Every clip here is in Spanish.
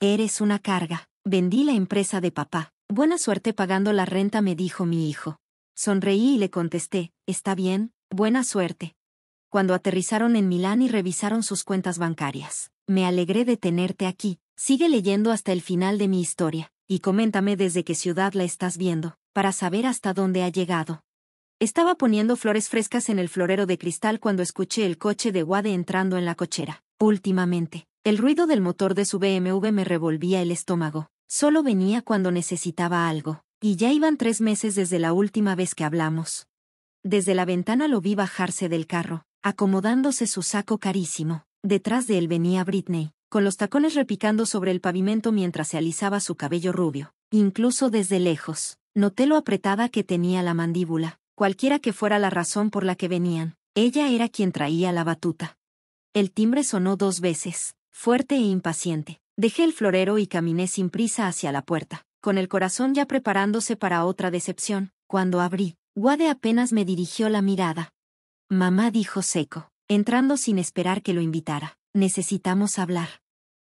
Eres una carga. Vendí la empresa de papá. Buena suerte pagando la renta, me dijo mi hijo. Sonreí y le contesté, está bien, buena suerte. Cuando aterrizaron en Milán y revisaron sus cuentas bancarias, me alegré de tenerte aquí. Sigue leyendo hasta el final de mi historia, y coméntame desde qué ciudad la estás viendo, para saber hasta dónde ha llegado. Estaba poniendo flores frescas en el florero de cristal cuando escuché el coche de Wade entrando en la cochera. Últimamente, el ruido del motor de su BMW me revolvía el estómago. Solo venía cuando necesitaba algo, y ya iban 3 meses desde la última vez que hablamos. Desde la ventana lo vi bajarse del carro, acomodándose su saco carísimo. Detrás de él venía Britney, con los tacones repicando sobre el pavimento mientras se alisaba su cabello rubio. Incluso desde lejos, noté lo apretada que tenía la mandíbula. Cualquiera que fuera la razón por la que venían, ella era quien traía la batuta. El timbre sonó 2 veces, fuerte e impaciente. Dejé el florero y caminé sin prisa hacia la puerta, con el corazón ya preparándose para otra decepción. Cuando abrí, Wade apenas me dirigió la mirada. Mamá, dijo seco, entrando sin esperar que lo invitara. Necesitamos hablar.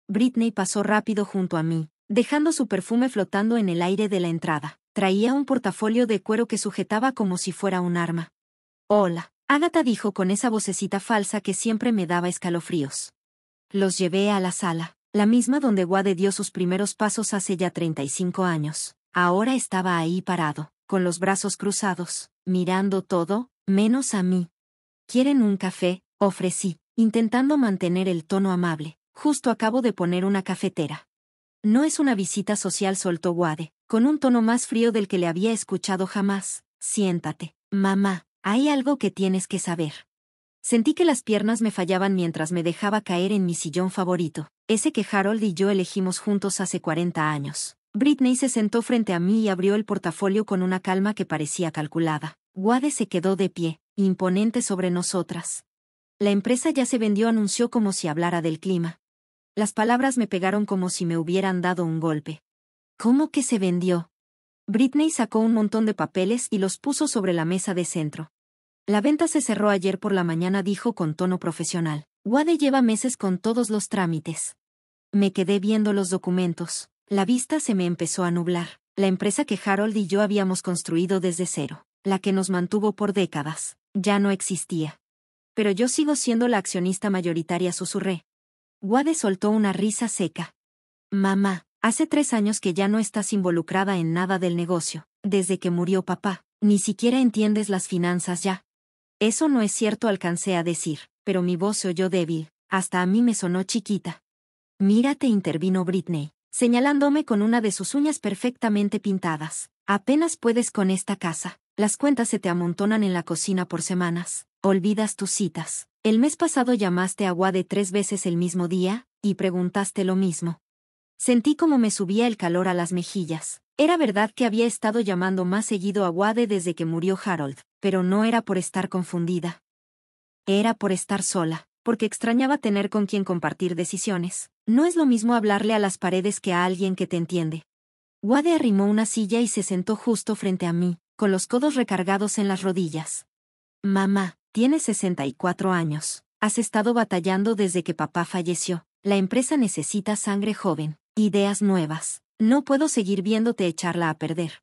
Britney pasó rápido junto a mí, dejando su perfume flotando en el aire de la entrada. Traía un portafolio de cuero que sujetaba como si fuera un arma. Hola, Agatha, dijo con esa vocecita falsa que siempre me daba escalofríos. Los llevé a la sala, la misma donde Wade dio sus primeros pasos hace ya 35 años. Ahora estaba ahí parado, con los brazos cruzados, mirando todo, menos a mí. ¿Quieren un café?, ofrecí, intentando mantener el tono amable. Justo acabo de poner una cafetera. No es una visita social, soltó Wade, con un tono más frío del que le había escuchado jamás. Siéntate, mamá, hay algo que tienes que saber. Sentí que las piernas me fallaban mientras me dejaba caer en mi sillón favorito, ese que Harold y yo elegimos juntos hace 40 años. Britney se sentó frente a mí y abrió el portafolio con una calma que parecía calculada. Wade se quedó de pie, imponente sobre nosotras. La empresa ya se vendió, anunció como si hablara del clima. Las palabras me pegaron como si me hubieran dado un golpe. ¿Cómo que se vendió? Britney sacó un montón de papeles y los puso sobre la mesa de centro. La venta se cerró ayer por la mañana, dijo con tono profesional. Wade lleva meses con todos los trámites. Me quedé viendo los documentos. La vista se me empezó a nublar. La empresa que Harold y yo habíamos construido desde cero, la que nos mantuvo por décadas, ya no existía. Pero yo sigo siendo la accionista mayoritaria, susurré. Wade soltó una risa seca. Mamá, hace 3 años que ya no estás involucrada en nada del negocio. Desde que murió papá, ni siquiera entiendes las finanzas ya. Eso no es cierto, alcancé a decir, pero mi voz se oyó débil, hasta a mí me sonó chiquita. Mírate, intervino Britney, señalándome con una de sus uñas perfectamente pintadas. Apenas puedes con esta casa. Las cuentas se te amontonan en la cocina por semanas. Olvidas tus citas. El mes pasado llamaste a Wade 3 veces el mismo día, y preguntaste lo mismo. Sentí como me subía el calor a las mejillas. Era verdad que había estado llamando más seguido a Wade desde que murió Harold, pero no era por estar confundida. Era por estar sola, porque extrañaba tener con quien compartir decisiones. No es lo mismo hablarle a las paredes que a alguien que te entiende. Wade arrimó una silla y se sentó justo frente a mí, con los codos recargados en las rodillas. Mamá, tienes 64 años. Has estado batallando desde que papá falleció. La empresa necesita sangre joven, ideas nuevas. No puedo seguir viéndote echarla a perder.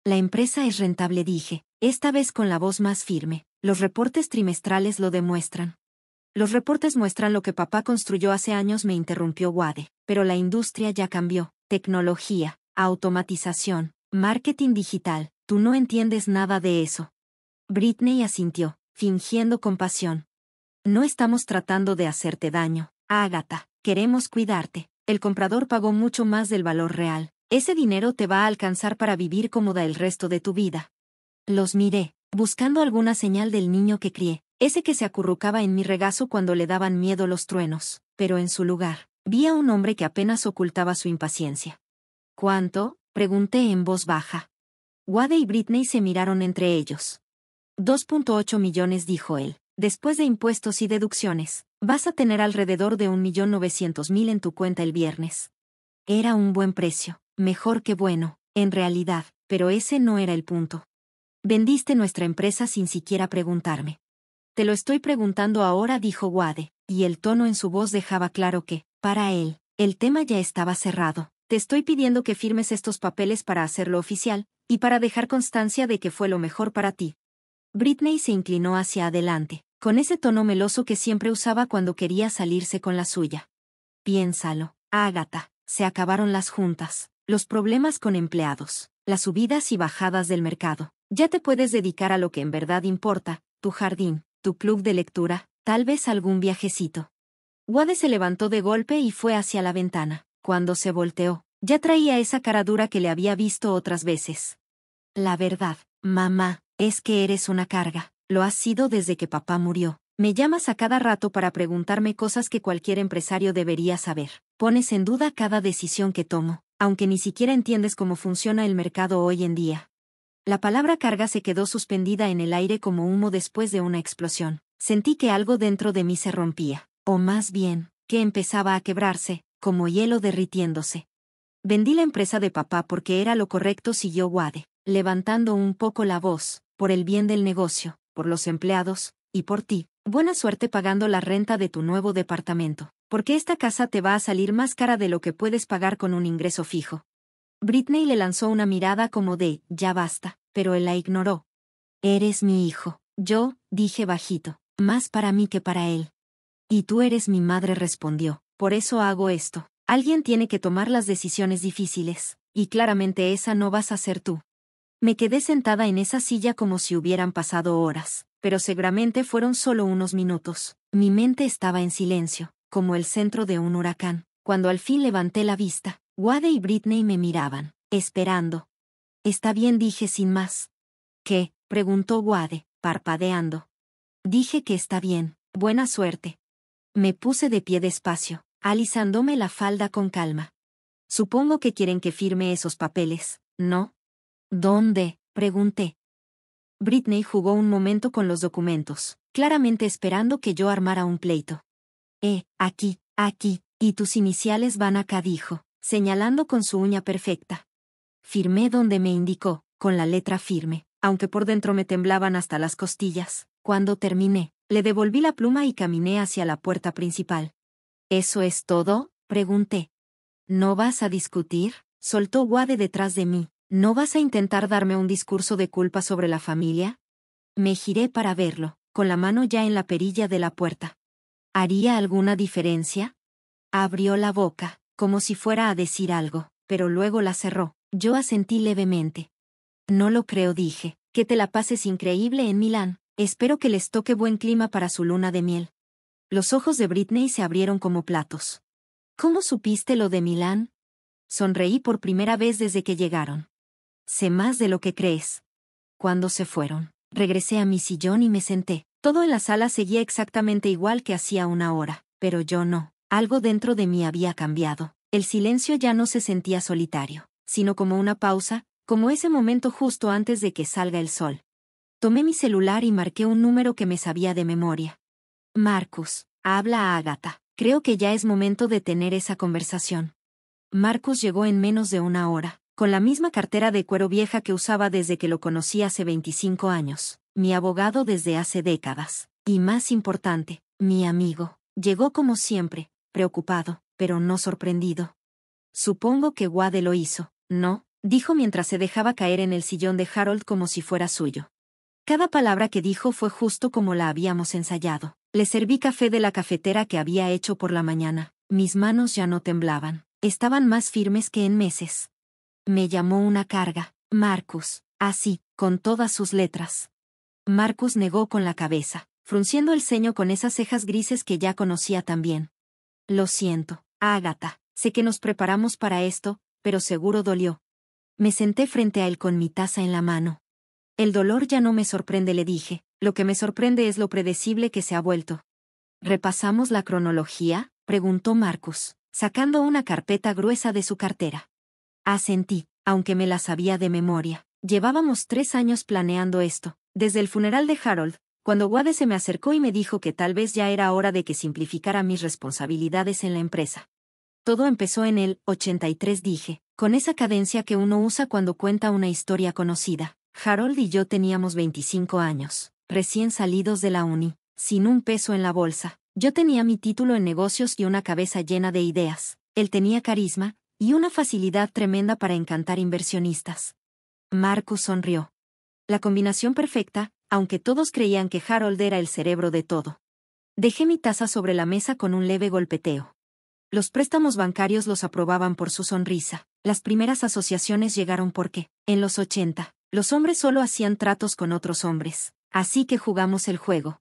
La empresa es rentable, dije, esta vez con la voz más firme. Los reportes trimestrales lo demuestran. Los reportes muestran lo que papá construyó hace años, me interrumpió Wade, pero la industria ya cambió. Tecnología, automatización, marketing digital. Tú no entiendes nada de eso. Britney asintió, fingiendo compasión. No estamos tratando de hacerte daño, Agatha, queremos cuidarte. El comprador pagó mucho más del valor real. Ese dinero te va a alcanzar para vivir cómoda el resto de tu vida. Los miré, buscando alguna señal del niño que crié, ese que se acurrucaba en mi regazo cuando le daban miedo los truenos, pero en su lugar, vi a un hombre que apenas ocultaba su impaciencia. ¿Cuánto?, pregunté en voz baja. Wade y Britney se miraron entre ellos. 2.8 millones, dijo él. Después de impuestos y deducciones, vas a tener alrededor de 1.900.000 en tu cuenta el viernes. Era un buen precio, mejor que bueno, en realidad, pero ese no era el punto. Vendiste nuestra empresa sin siquiera preguntarme. Te lo estoy preguntando ahora, dijo Wade, y el tono en su voz dejaba claro que, para él, El tema ya estaba cerrado. Te estoy pidiendo que firmes estos papeles para hacerlo oficial, y para dejar constancia de que fue lo mejor para ti. Britney se inclinó hacia adelante, con ese tono meloso que siempre usaba cuando quería salirse con la suya. Piénsalo, Agatha, se acabaron las juntas, los problemas con empleados, las subidas y bajadas del mercado. Ya te puedes dedicar a lo que en verdad importa, tu jardín, tu club de lectura, tal vez algún viajecito. Wade se levantó de golpe y fue hacia la ventana. Cuando se volteó, ya traía esa cara dura que le había visto otras veces. La verdad, mamá, es que eres una carga. Lo has sido desde que papá murió. Me llamas a cada rato para preguntarme cosas que cualquier empresario debería saber. Pones en duda cada decisión que tomo, aunque ni siquiera entiendes cómo funciona el mercado hoy en día. La palabra carga se quedó suspendida en el aire como humo después de una explosión. Sentí que algo dentro de mí se rompía, o más bien, que empezaba a quebrarse, como hielo derritiéndose. Vendí la empresa de papá porque era lo correcto, siguió Wade, levantando un poco la voz, por el bien del negocio, por los empleados, y por ti. Buena suerte pagando la renta de tu nuevo departamento, porque esta casa te va a salir más cara de lo que puedes pagar con un ingreso fijo. Britney le lanzó una mirada como de, ya basta, pero él la ignoró. Eres mi hijo, yo, dije bajito, más para mí que para él. Y tú eres mi madre, respondió, por eso hago esto. Alguien tiene que tomar las decisiones difíciles, y claramente esa no vas a ser tú. Me quedé sentada en esa silla como si hubieran pasado horas, pero seguramente fueron solo unos minutos. Mi mente estaba en silencio, como el centro de un huracán. Cuando al fin levanté la vista, Wade y Britney me miraban, esperando. Está bien, dije sin más. ¿Qué?, preguntó Wade, parpadeando. Dije que está bien, buena suerte. Me puse de pie despacio, alisándome la falda con calma. Supongo que quieren que firme esos papeles, ¿no? ¿Dónde?, pregunté. Britney jugó un momento con los documentos, claramente esperando que yo armara un pleito. Aquí, y tus iniciales van acá, dijo, señalando con su uña perfecta. Firmé donde me indicó, con la letra firme, aunque por dentro me temblaban hasta las costillas. Cuando terminé, le devolví la pluma y caminé hacia la puerta principal. ¿Eso es todo?, pregunté. ¿No vas a discutir?, soltó Wade detrás de mí. ¿No vas a intentar darme un discurso de culpa sobre la familia? Me giré para verlo, con la mano ya en la perilla de la puerta. ¿Haría alguna diferencia? Abrió la boca, como si fuera a decir algo, pero luego la cerró. Yo asentí levemente. No lo creo, dije. Que te la pases increíble en Milán. Espero que les toque buen clima para su luna de miel. Los ojos de Britney se abrieron como platos. ¿Cómo supiste lo de Milán? Sonreí por primera vez desde que llegaron. Sé más de lo que crees. Cuando se fueron, regresé a mi sillón y me senté. Todo en la sala seguía exactamente igual que hacía una hora, pero yo no. Algo dentro de mí había cambiado. El silencio ya no se sentía solitario, sino como una pausa, como ese momento justo antes de que salga el sol. Tomé mi celular y marqué un número que me sabía de memoria. Marcus, habla a Agatha. Creo que ya es momento de tener esa conversación. Marcus llegó en menos de una hora, con la misma cartera de cuero vieja que usaba desde que lo conocí hace 25 años, mi abogado desde hace décadas, y más importante, mi amigo. Llegó como siempre, preocupado, pero no sorprendido. Supongo que Wade lo hizo, ¿no?, dijo mientras se dejaba caer en el sillón de Harold como si fuera suyo. Cada palabra que dijo fue justo como la habíamos ensayado. Le serví café de la cafetera que había hecho por la mañana. Mis manos ya no temblaban. Estaban más firmes que en meses. Me llamó una carga, Marcus, así, con todas sus letras. Marcus negó con la cabeza, frunciendo el ceño con esas cejas grises que ya conocía tan bien. Lo siento, Agatha, sé que nos preparamos para esto, pero seguro dolió. Me senté frente a él con mi taza en la mano. El dolor ya no me sorprende, le dije, lo que me sorprende es lo predecible que se ha vuelto. ¿Repasamos la cronología?, preguntó Marcus, sacando una carpeta gruesa de su cartera. Asentí, aunque me la sabía de memoria. Llevábamos 3 años planeando esto, desde el funeral de Harold, cuando Wade se me acercó y me dijo que tal vez ya era hora de que simplificara mis responsabilidades en la empresa. Todo empezó en el 83, dije, con esa cadencia que uno usa cuando cuenta una historia conocida. Harold y yo teníamos 25 años, recién salidos de la uni, sin un peso en la bolsa. Yo tenía mi título en negocios y una cabeza llena de ideas. Él tenía carisma y una facilidad tremenda para encantar inversionistas. Marcus sonrió. La combinación perfecta, aunque todos creían que Harold era el cerebro de todo. Dejé mi taza sobre la mesa con un leve golpeteo. Los préstamos bancarios los aprobaban por su sonrisa. Las primeras asociaciones llegaron porque, en los 80, los hombres solo hacían tratos con otros hombres. Así que jugamos el juego.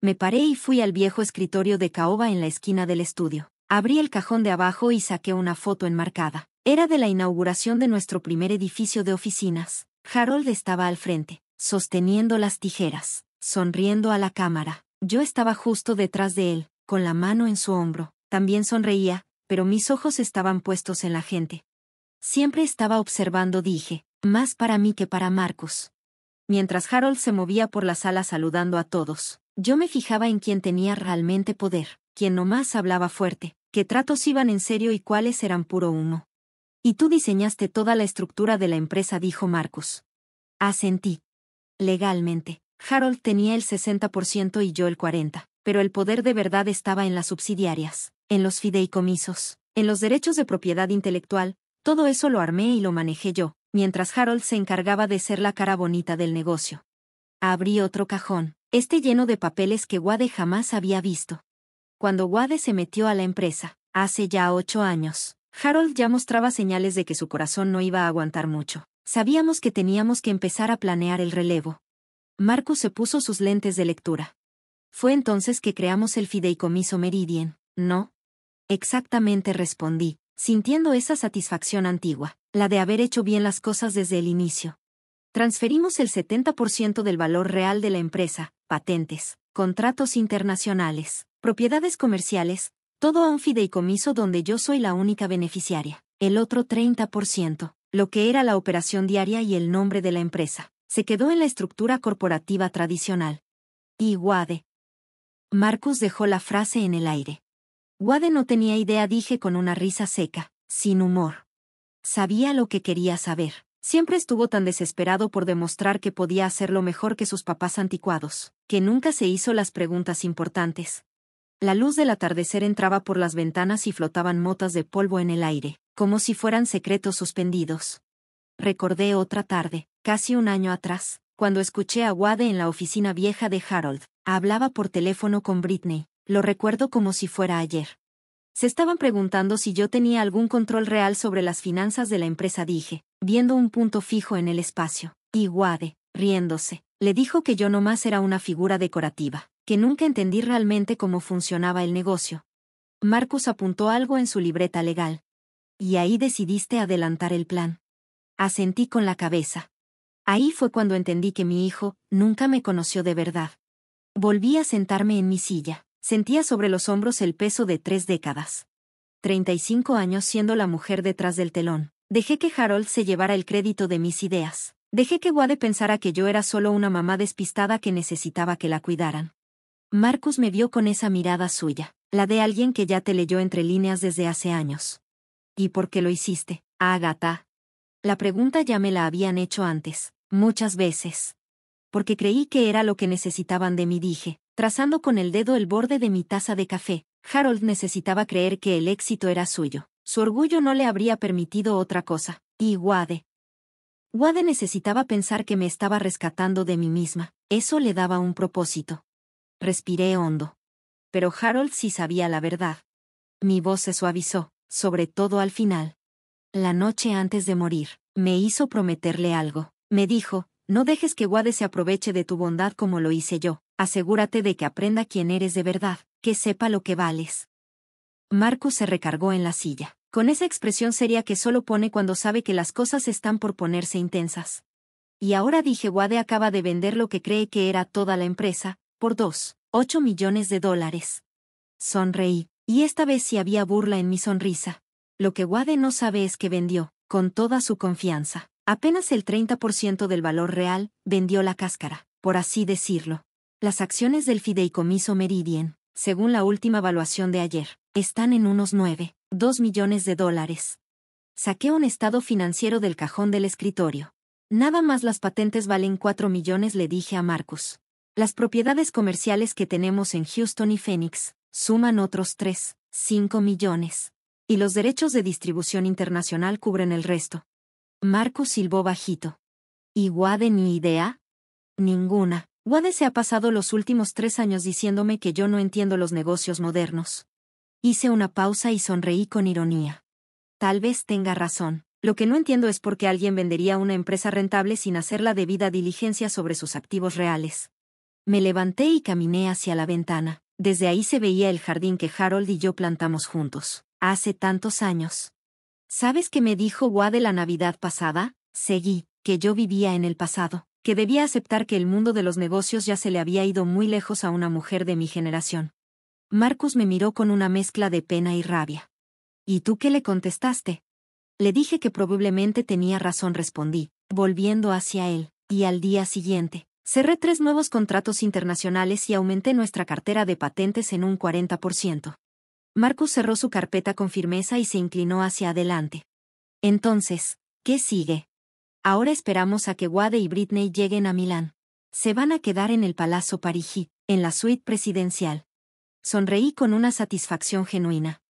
Me paré y fui al viejo escritorio de caoba en la esquina del estudio. Abrí el cajón de abajo y saqué una foto enmarcada. Era de la inauguración de nuestro primer edificio de oficinas. Harold estaba al frente, sosteniendo las tijeras, sonriendo a la cámara. Yo estaba justo detrás de él, con la mano en su hombro. También sonreía, pero mis ojos estaban puestos en la gente. Siempre estaba observando, dije, más para mí que para Marcus. Mientras Harold se movía por la sala saludando a todos, yo me fijaba en quién tenía realmente poder, quién nomás hablaba fuerte, qué tratos iban en serio y cuáles eran puro humo. Y tú diseñaste toda la estructura de la empresa, dijo Marcus. Asentí. Legalmente, Harold tenía el 60% y yo el 40%, pero el poder de verdad estaba en las subsidiarias, en los fideicomisos, en los derechos de propiedad intelectual. Todo eso lo armé y lo manejé yo, mientras Harold se encargaba de ser la cara bonita del negocio. Abrí otro cajón, lleno de papeles que Wade jamás había visto. Cuando Wade se metió a la empresa, hace ya 8 años, Harold ya mostraba señales de que su corazón no iba a aguantar mucho. Sabíamos que teníamos que empezar a planear el relevo. Marcus se puso sus lentes de lectura. Fue entonces que creamos el fideicomiso Meridian, ¿no? Exactamente, respondí, sintiendo esa satisfacción antigua, la de haber hecho bien las cosas desde el inicio. Transferimos el 70% del valor real de la empresa, patentes, contratos internacionales, propiedades comerciales, todo a un fideicomiso donde yo soy la única beneficiaria. El otro 30%, lo que era la operación diaria y el nombre de la empresa, se quedó en la estructura corporativa tradicional. Y Wade. Marcus dejó la frase en el aire. Wade no tenía idea, dije con una risa seca, sin humor. Sabía lo que quería saber. Siempre estuvo tan desesperado por demostrar que podía hacerlo mejor que sus papás anticuados, que nunca se hizo las preguntas importantes. La luz del atardecer entraba por las ventanas y flotaban motas de polvo en el aire, como si fueran secretos suspendidos. Recordé otra tarde, casi un año atrás, cuando escuché a Wade en la oficina vieja de Harold. Hablaba por teléfono con Britney. Lo recuerdo como si fuera ayer. Se estaban preguntando si yo tenía algún control real sobre las finanzas de la empresa, dije, viendo un punto fijo en el espacio. Y Wade, riéndose, le dijo que yo nomás era una figura decorativa, que nunca entendí realmente cómo funcionaba el negocio. Marcus apuntó algo en su libreta legal. Y ahí decidiste adelantar el plan. Asentí con la cabeza. Ahí fue cuando entendí que mi hijo nunca me conoció de verdad. Volví a sentarme en mi silla. Sentía sobre los hombros el peso de 3 décadas. 35 años siendo la mujer detrás del telón. Dejé que Harold se llevara el crédito de mis ideas. Dejé que Wade pensara que yo era solo una mamá despistada que necesitaba que la cuidaran. Marcus me vio con esa mirada suya, la de alguien que ya te leyó entre líneas desde hace años. ¿Y por qué lo hiciste, Agatha? La pregunta ya me la habían hecho antes, muchas veces. Porque creí que era lo que necesitaban de mí, dije, trazando con el dedo el borde de mi taza de café. Harold necesitaba creer que el éxito era suyo. Su orgullo no le habría permitido otra cosa. Y Wade. Wade necesitaba pensar que me estaba rescatando de mí misma. Eso le daba un propósito. Respiré hondo. Pero Harold sí sabía la verdad. Mi voz se suavizó, sobre todo al final. La noche antes de morir, me hizo prometerle algo. Me dijo, no dejes que Wade se aproveche de tu bondad como lo hice yo. Asegúrate de que aprenda quién eres de verdad, que sepa lo que vales. Marcus se recargó en la silla, con esa expresión seria que solo pone cuando sabe que las cosas están por ponerse intensas. Y ahora, dije, Wade acaba de vender lo que cree que era toda la empresa, por $8 millones. Sonreí, y esta vez sí había burla en mi sonrisa. Lo que Wade no sabe es que vendió, con toda su confianza, apenas el 30% del valor real. Vendió la cáscara, por así decirlo. Las acciones del fideicomiso Meridian, según la última evaluación de ayer, están en unos $2 millones. Saqué un estado financiero del cajón del escritorio. Nada más las patentes valen 4 millones, le dije a Marcus. Las propiedades comerciales que tenemos en Houston y Phoenix suman otros 5 millones. Y los derechos de distribución internacional cubren el resto. Marcus silbó bajito. ¿Y Wade ni idea? Ninguna. Wade se ha pasado los últimos 3 años diciéndome que yo no entiendo los negocios modernos. Hice una pausa y sonreí con ironía. Tal vez tenga razón. Lo que no entiendo es por qué alguien vendería una empresa rentable sin hacer la debida diligencia sobre sus activos reales. Me levanté y caminé hacia la ventana. Desde ahí se veía el jardín que Harold y yo plantamos juntos. Hace tantos años. ¿Sabes qué me dijo Wade la Navidad pasada? Seguí, que yo vivía en el pasado, que debía aceptar que el mundo de los negocios ya se le había ido muy lejos a una mujer de mi generación. Marcus me miró con una mezcla de pena y rabia. ¿Y tú qué le contestaste? Le dije que probablemente tenía razón, respondí, volviendo hacia él, y al día siguiente, cerré 3 nuevos contratos internacionales y aumenté nuestra cartera de patentes en un 40%. Marcus cerró su carpeta con firmeza y se inclinó hacia adelante. Entonces, ¿qué sigue? Ahora esperamos a que Wade y Britney lleguen a Milán. Se van a quedar en el Palazzo Parigi, en la suite presidencial. Sonreí con una satisfacción genuina.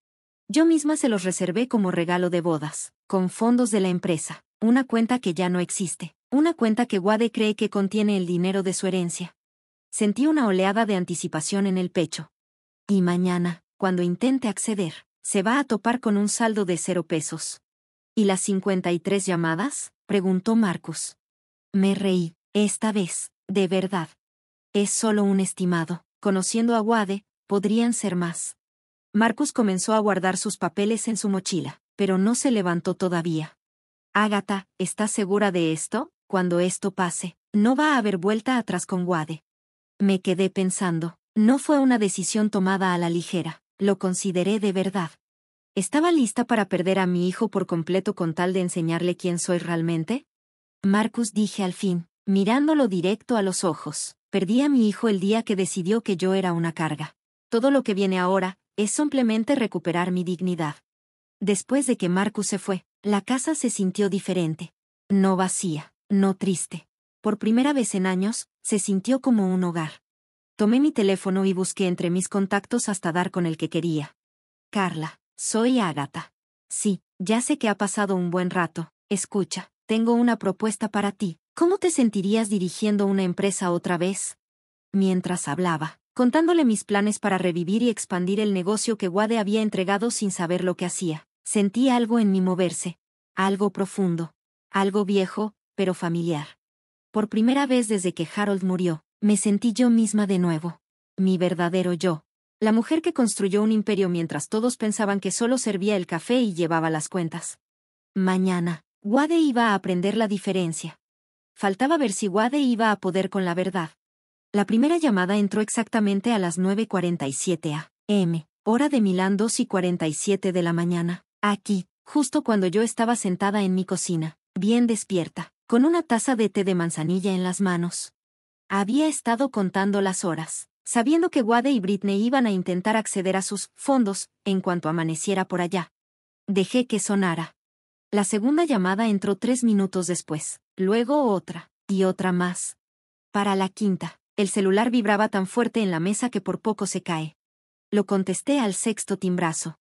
Yo misma se los reservé como regalo de bodas, con fondos de la empresa, una cuenta que ya no existe, una cuenta que Wade cree que contiene el dinero de su herencia. Sentí una oleada de anticipación en el pecho. Y mañana, cuando intente acceder, se va a topar con un saldo de 0 pesos. ¿Y las 53 llamadas? Preguntó Marcus. Me reí, esta vez, de verdad. Es solo un estimado, conociendo a Wade, podrían ser más. Marcus comenzó a guardar sus papeles en su mochila, pero no se levantó todavía. Agatha, ¿estás segura de esto? Cuando esto pase, no va a haber vuelta atrás con Wade. Me quedé pensando, no fue una decisión tomada a la ligera, lo consideré de verdad. ¿Estaba lista para perder a mi hijo por completo con tal de enseñarle quién soy realmente? Marcus, dije al fin, mirándolo directo a los ojos, perdí a mi hijo el día que decidió que yo era una carga. Todo lo que viene ahora es simplemente recuperar mi dignidad. Después de que Marcus se fue, la casa se sintió diferente. No vacía, no triste. Por primera vez en años, se sintió como un hogar. Tomé mi teléfono y busqué entre mis contactos hasta dar con el que quería. Carla, soy Agatha. Sí, ya sé que ha pasado un buen rato. Escucha, tengo una propuesta para ti. ¿Cómo te sentirías dirigiendo una empresa otra vez? Mientras hablaba, contándole mis planes para revivir y expandir el negocio que Wade había entregado sin saber lo que hacía, sentí algo en mí moverse. Algo profundo. Algo viejo, pero familiar. Por primera vez desde que Harold murió, me sentí yo misma de nuevo. Mi verdadero yo. La mujer que construyó un imperio mientras todos pensaban que solo servía el café y llevaba las cuentas. Mañana, Wade iba a aprender la diferencia. Faltaba ver si Wade iba a poder con la verdad. La primera llamada entró exactamente a las 9:47 a.m., hora de Milán, 2:47 de la mañana. Aquí, justo cuando yo estaba sentada en mi cocina, bien despierta, con una taza de té de manzanilla en las manos. Había estado contando las horas, sabiendo que Wade y Britney iban a intentar acceder a sus fondos en cuanto amaneciera por allá. Dejé que sonara. La segunda llamada entró 3 minutos después, luego otra, y otra más. Para la quinta, el celular vibraba tan fuerte en la mesa que por poco se cae. Lo contesté al 6.º timbrazo.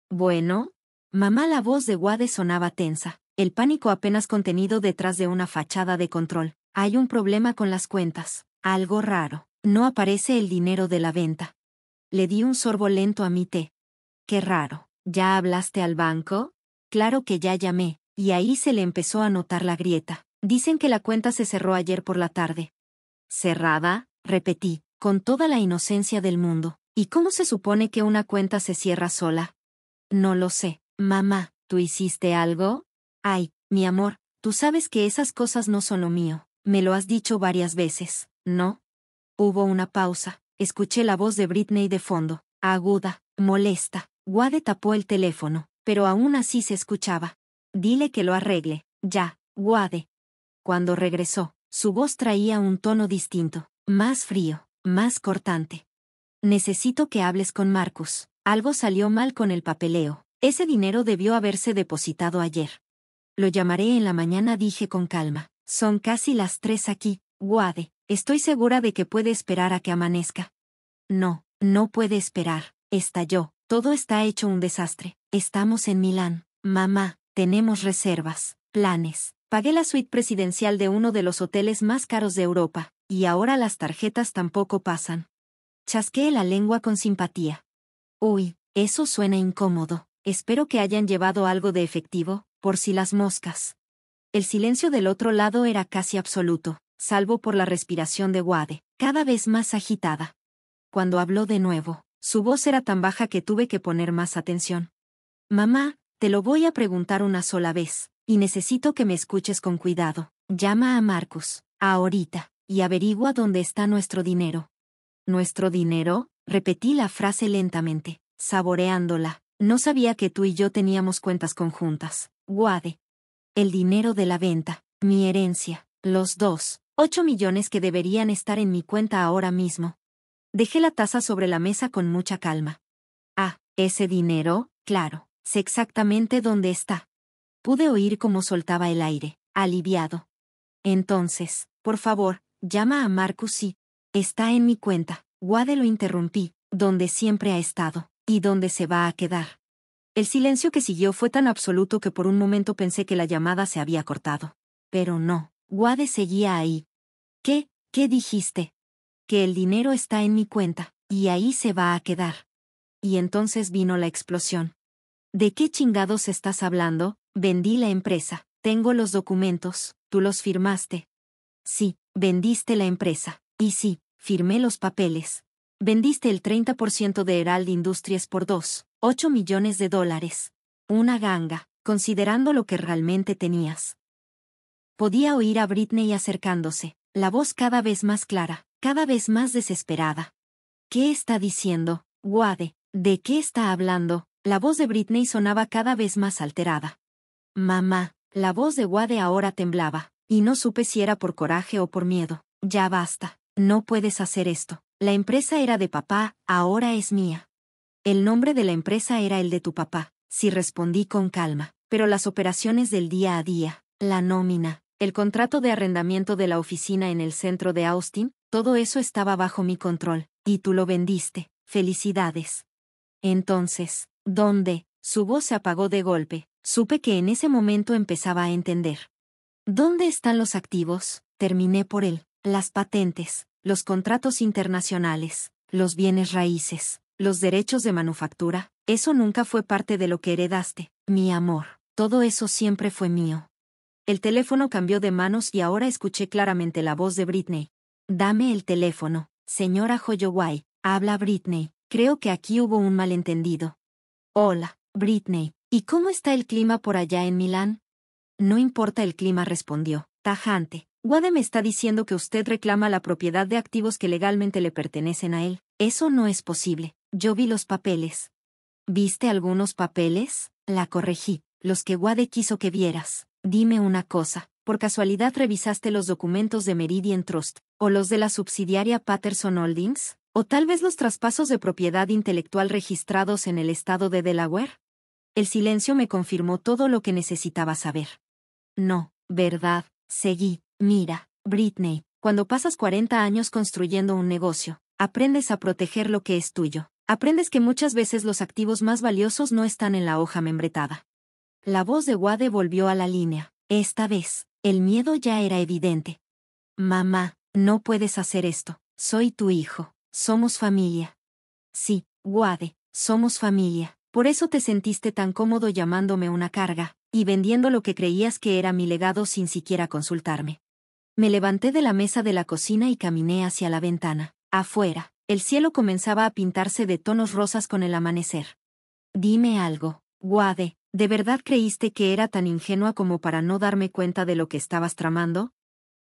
Bueno, mamá, la voz de Wade sonaba tensa, el pánico apenas contenido detrás de una fachada de control. Hay un problema con las cuentas, algo raro, no aparece el dinero de la venta. Le di un sorbo lento a mi té. Qué raro, ¿ya hablaste al banco? Claro que ya llamé, y ahí se le empezó a notar la grieta. Dicen que la cuenta se cerró ayer por la tarde. ¿Cerrada? Repetí, con toda la inocencia del mundo. ¿Y cómo se supone que una cuenta se cierra sola? No lo sé, mamá, ¿tú hiciste algo? Ay, mi amor, tú sabes que esas cosas no son lo mío, me lo has dicho varias veces, ¿no? Hubo una pausa, escuché la voz de Britney de fondo, aguda, molesta. Wade tapó el teléfono, pero aún así se escuchaba. Dile que lo arregle, ya, Wade. Cuando regresó, su voz traía un tono distinto, más frío, más cortante. Necesito que hables con Marcus. Algo salió mal con el papeleo. Ese dinero debió haberse depositado ayer. Lo llamaré en la mañana, dije con calma. Son casi las 3 aquí, Wade. Estoy segura de que puede esperar a que amanezca. No, no puede esperar, estalló. Todo está hecho un desastre. Estamos en Milán. Mamá, tenemos reservas, planes. Pagué la suite presidencial de uno de los hoteles más caros de Europa, y ahora las tarjetas tampoco pasan. Chasqueé la lengua con simpatía. Uy, eso suena incómodo. Espero que hayan llevado algo de efectivo, por si las moscas. El silencio del otro lado era casi absoluto, salvo por la respiración de Wade, cada vez más agitada. Cuando habló de nuevo, su voz era tan baja que tuve que poner más atención. Mamá, te lo voy a preguntar una sola vez, y necesito que me escuches con cuidado. Llama a Marcus, ahorita, y averigua dónde está nuestro dinero. ¿Nuestro dinero? Repetí la frase lentamente, saboreándola. No sabía que tú y yo teníamos cuentas conjuntas. Wade. El dinero de la venta, mi herencia, los 8 millones que deberían estar en mi cuenta ahora mismo. Dejé la taza sobre la mesa con mucha calma. Ah, ese dinero, claro, sé exactamente dónde está. Pude oír cómo soltaba el aire, aliviado. Entonces, por favor, llama a Marcus y... Está en mi cuenta. Wade lo interrumpí, donde siempre ha estado, y donde se va a quedar. El silencio que siguió fue tan absoluto que por un momento pensé que la llamada se había cortado. Pero no, Wade seguía ahí. ¿Qué dijiste? Que el dinero está en mi cuenta, y ahí se va a quedar. Y entonces vino la explosión. ¿De qué chingados estás hablando? Vendí la empresa. Tengo los documentos, tú los firmaste. Sí, vendiste la empresa. Y sí, firmé los papeles. Vendiste el 30% de Herald Industries por 8 millones de dólares. Una ganga, considerando lo que realmente tenías. Podía oír a Britney acercándose, la voz cada vez más clara, cada vez más desesperada. ¿Qué está diciendo, Wade? ¿De qué está hablando? La voz de Britney sonaba cada vez más alterada. Mamá, la voz de Wade ahora temblaba, y no supe si era por coraje o por miedo. Ya basta, no puedes hacer esto. La empresa era de papá, ahora es mía. El nombre de la empresa era el de tu papá, sí respondí con calma, pero las operaciones del día a día, la nómina, el contrato de arrendamiento de la oficina en el centro de Austin, todo eso estaba bajo mi control, y tú lo vendiste. Felicidades. Entonces, ¿dónde? Su voz se apagó de golpe. Supe que en ese momento empezaba a entender. ¿Dónde están los activos? Terminé por él. Las patentes, los contratos internacionales, los bienes raíces, los derechos de manufactura. Eso nunca fue parte de lo que heredaste, mi amor. Todo eso siempre fue mío. El teléfono cambió de manos y ahora escuché claramente la voz de Britney. Dame el teléfono, señora Holloway. Habla Britney. Creo que aquí hubo un malentendido. Hola, Britney. ¿Y cómo está el clima por allá en Milán? No importa el clima, respondió, tajante. Wade me está diciendo que usted reclama la propiedad de activos que legalmente le pertenecen a él. Eso no es posible. Yo vi los papeles. ¿Viste algunos papeles? La corregí. Los que Wade quiso que vieras. Dime una cosa. ¿Por casualidad revisaste los documentos de Meridian Trust? ¿O los de la subsidiaria Patterson Holdings? ¿O tal vez los traspasos de propiedad intelectual registrados en el estado de Delaware? El silencio me confirmó todo lo que necesitaba saber. No, ¿verdad? Seguí. Mira, Britney, cuando pasas 40 años construyendo un negocio, aprendes a proteger lo que es tuyo. Aprendes que muchas veces los activos más valiosos no están en la hoja membretada. La voz de Wade volvió a la línea. Esta vez, el miedo ya era evidente. Mamá, no puedes hacer esto. Soy tu hijo. Somos familia. Sí, Wade, somos familia. Por eso te sentiste tan cómodo llamándome una carga, y vendiendo lo que creías que era mi legado sin siquiera consultarme. Me levanté de la mesa de la cocina y caminé hacia la ventana. Afuera, el cielo comenzaba a pintarse de tonos rosas con el amanecer. Dime algo, Wade, ¿de verdad creíste que era tan ingenua como para no darme cuenta de lo que estabas tramando?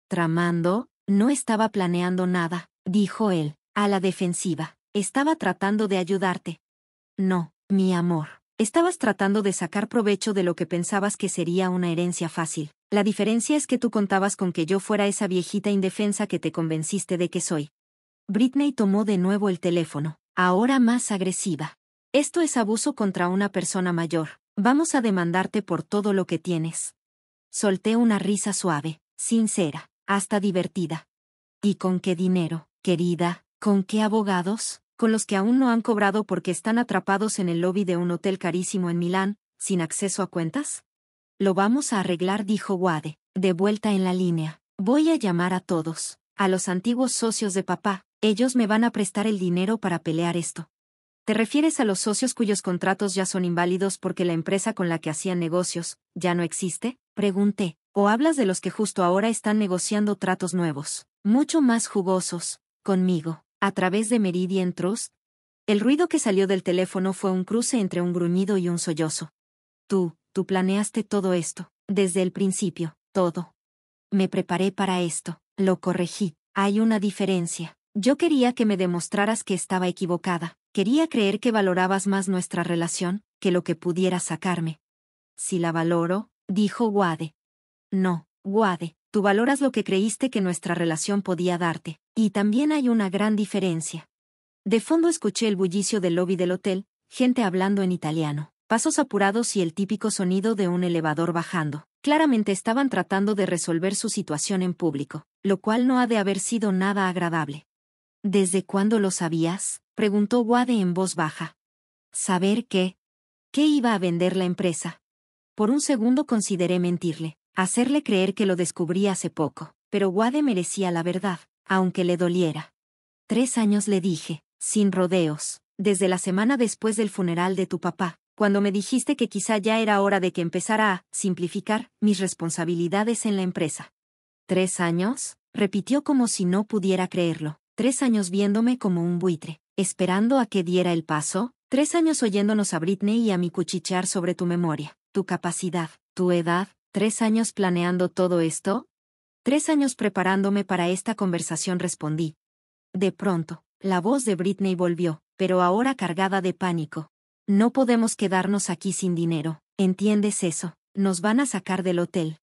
¿Tramando? No estaba planeando nada, dijo él, a la defensiva. Estaba tratando de ayudarte. No, mi amor. Estabas tratando de sacar provecho de lo que pensabas que sería una herencia fácil. La diferencia es que tú contabas con que yo fuera esa viejita indefensa que te convenciste de que soy. Britney tomó de nuevo el teléfono, ahora más agresiva. Esto es abuso contra una persona mayor. Vamos a demandarte por todo lo que tienes. Solté una risa suave, sincera, hasta divertida. ¿Y con qué dinero, querida? ¿Con qué abogados? con los que aún no han cobrado porque están atrapados en el lobby de un hotel carísimo en Milán, sin acceso a cuentas? Lo vamos a arreglar, dijo Wade, de vuelta en la línea. Voy a llamar a todos, a los antiguos socios de papá, ellos me van a prestar el dinero para pelear esto. ¿Te refieres a los socios cuyos contratos ya son inválidos porque la empresa con la que hacían negocios ya no existe? Pregunté. ¿O hablas de los que justo ahora están negociando tratos nuevos, mucho más jugosos, conmigo, a través de Meridian Trust? El ruido que salió del teléfono fue un cruce entre un gruñido y un sollozo. Tú planeaste todo esto, desde el principio, todo. Me preparé para esto, lo corregí. Hay una diferencia. Yo quería que me demostraras que estaba equivocada. Quería creer que valorabas más nuestra relación que lo que pudieras sacarme. Si la valoro, dijo Wade. No, Wade, tú valoras lo que creíste que nuestra relación podía darte, y también hay una gran diferencia. De fondo escuché el bullicio del lobby del hotel, gente hablando en italiano, pasos apurados y el típico sonido de un elevador bajando. Claramente estaban tratando de resolver su situación en público, lo cual no ha de haber sido nada agradable. ¿Desde cuándo lo sabías?, preguntó Wade en voz baja. ¿Saber qué? ¿Qué iba a vender la empresa? Por un segundo consideré mentirle, hacerle creer que lo descubrí hace poco, pero Wade merecía la verdad, aunque le doliera. 3 años, le dije, sin rodeos, desde la semana después del funeral de tu papá, cuando me dijiste que quizá ya era hora de que empezara a simplificar mis responsabilidades en la empresa. ¿3 años? Repitió como si no pudiera creerlo. 3 años viéndome como un buitre, esperando a que diera el paso. 3 años oyéndonos a Britney y a mí cuchichear sobre tu memoria, tu capacidad, tu edad. 3 años planeando todo esto. 3 años preparándome para esta conversación, respondí. De pronto, la voz de Britney volvió, pero ahora cargada de pánico. No podemos quedarnos aquí sin dinero, ¿entiendes eso? Nos van a sacar del hotel.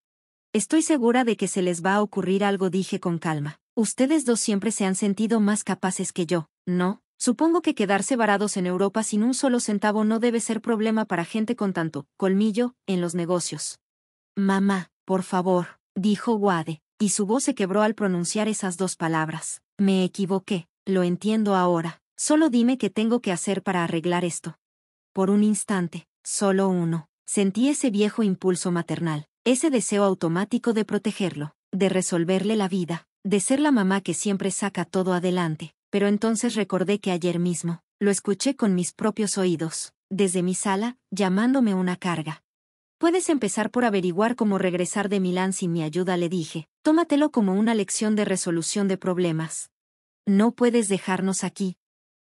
Estoy segura de que se les va a ocurrir algo, dije con calma. Ustedes dos siempre se han sentido más capaces que yo, ¿no? Supongo que quedarse varados en Europa sin un solo centavo no debe ser problema para gente con tanto colmillo en los negocios. Mamá, por favor, dijo Wade, y su voz se quebró al pronunciar esas 2 palabras. Me equivoqué, lo entiendo ahora. Solo dime qué tengo que hacer para arreglar esto. Por un instante, solo uno, sentí ese viejo impulso maternal, ese deseo automático de protegerlo, de resolverle la vida, de ser la mamá que siempre saca todo adelante. Pero entonces recordé que ayer mismo, lo escuché con mis propios oídos, desde mi sala, llamándome una carga. Puedes empezar por averiguar cómo regresar de Milán sin mi ayuda, le dije. Tómatelo como una lección de resolución de problemas. No puedes dejarnos aquí.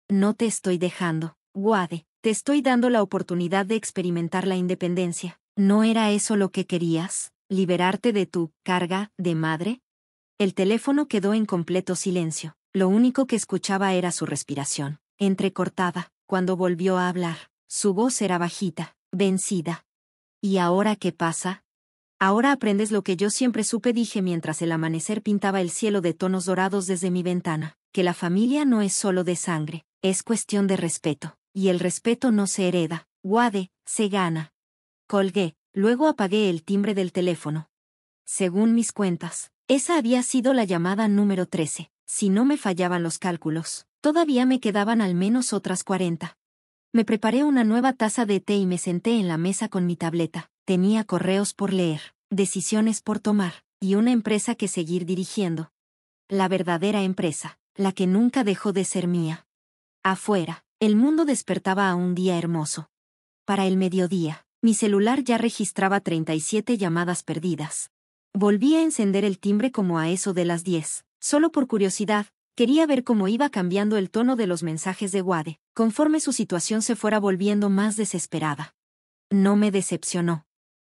No te estoy dejando, Wade. Te estoy dando la oportunidad de experimentar la independencia. ¿No era eso lo que querías? ¿Liberarte de tu carga de madre? El teléfono quedó en completo silencio. Lo único que escuchaba era su respiración, entrecortada. Cuando volvió a hablar, su voz era bajita, vencida. ¿Y ahora qué pasa? Ahora aprendes lo que yo siempre supe, dije mientras el amanecer pintaba el cielo de tonos dorados desde mi ventana, que la familia no es solo de sangre, es cuestión de respeto. Y el respeto no se hereda, Wade, se gana. Colgué, luego apagué el timbre del teléfono. Según mis cuentas, esa había sido la llamada número 13. Si no me fallaban los cálculos, todavía me quedaban al menos otras 40. Me preparé una nueva taza de té y me senté en la mesa con mi tableta. Tenía correos por leer, decisiones por tomar, y una empresa que seguir dirigiendo. La verdadera empresa, la que nunca dejó de ser mía. Afuera, el mundo despertaba a un día hermoso. Para el mediodía, mi celular ya registraba 37 llamadas perdidas. Volví a encender el timbre como a eso de las 10, solo por curiosidad. Quería ver cómo iba cambiando el tono de los mensajes de Wade, conforme su situación se fuera volviendo más desesperada. No me decepcionó.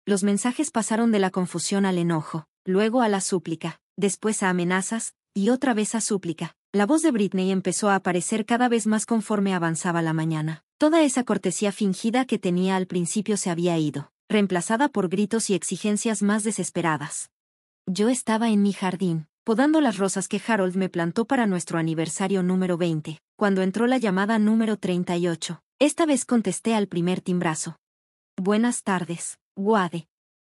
Los mensajes pasaron de la confusión al enojo, luego a la súplica, después a amenazas, y otra vez a súplica. La voz de Britney empezó a aparecer cada vez más conforme avanzaba la mañana. Toda esa cortesía fingida que tenía al principio se había ido, reemplazada por gritos y exigencias más desesperadas. Yo estaba en mi jardín, podando las rosas que Harold me plantó para nuestro aniversario número 20, cuando entró la llamada número 38. Esta vez contesté al primer timbrazo. Buenas tardes, Wade.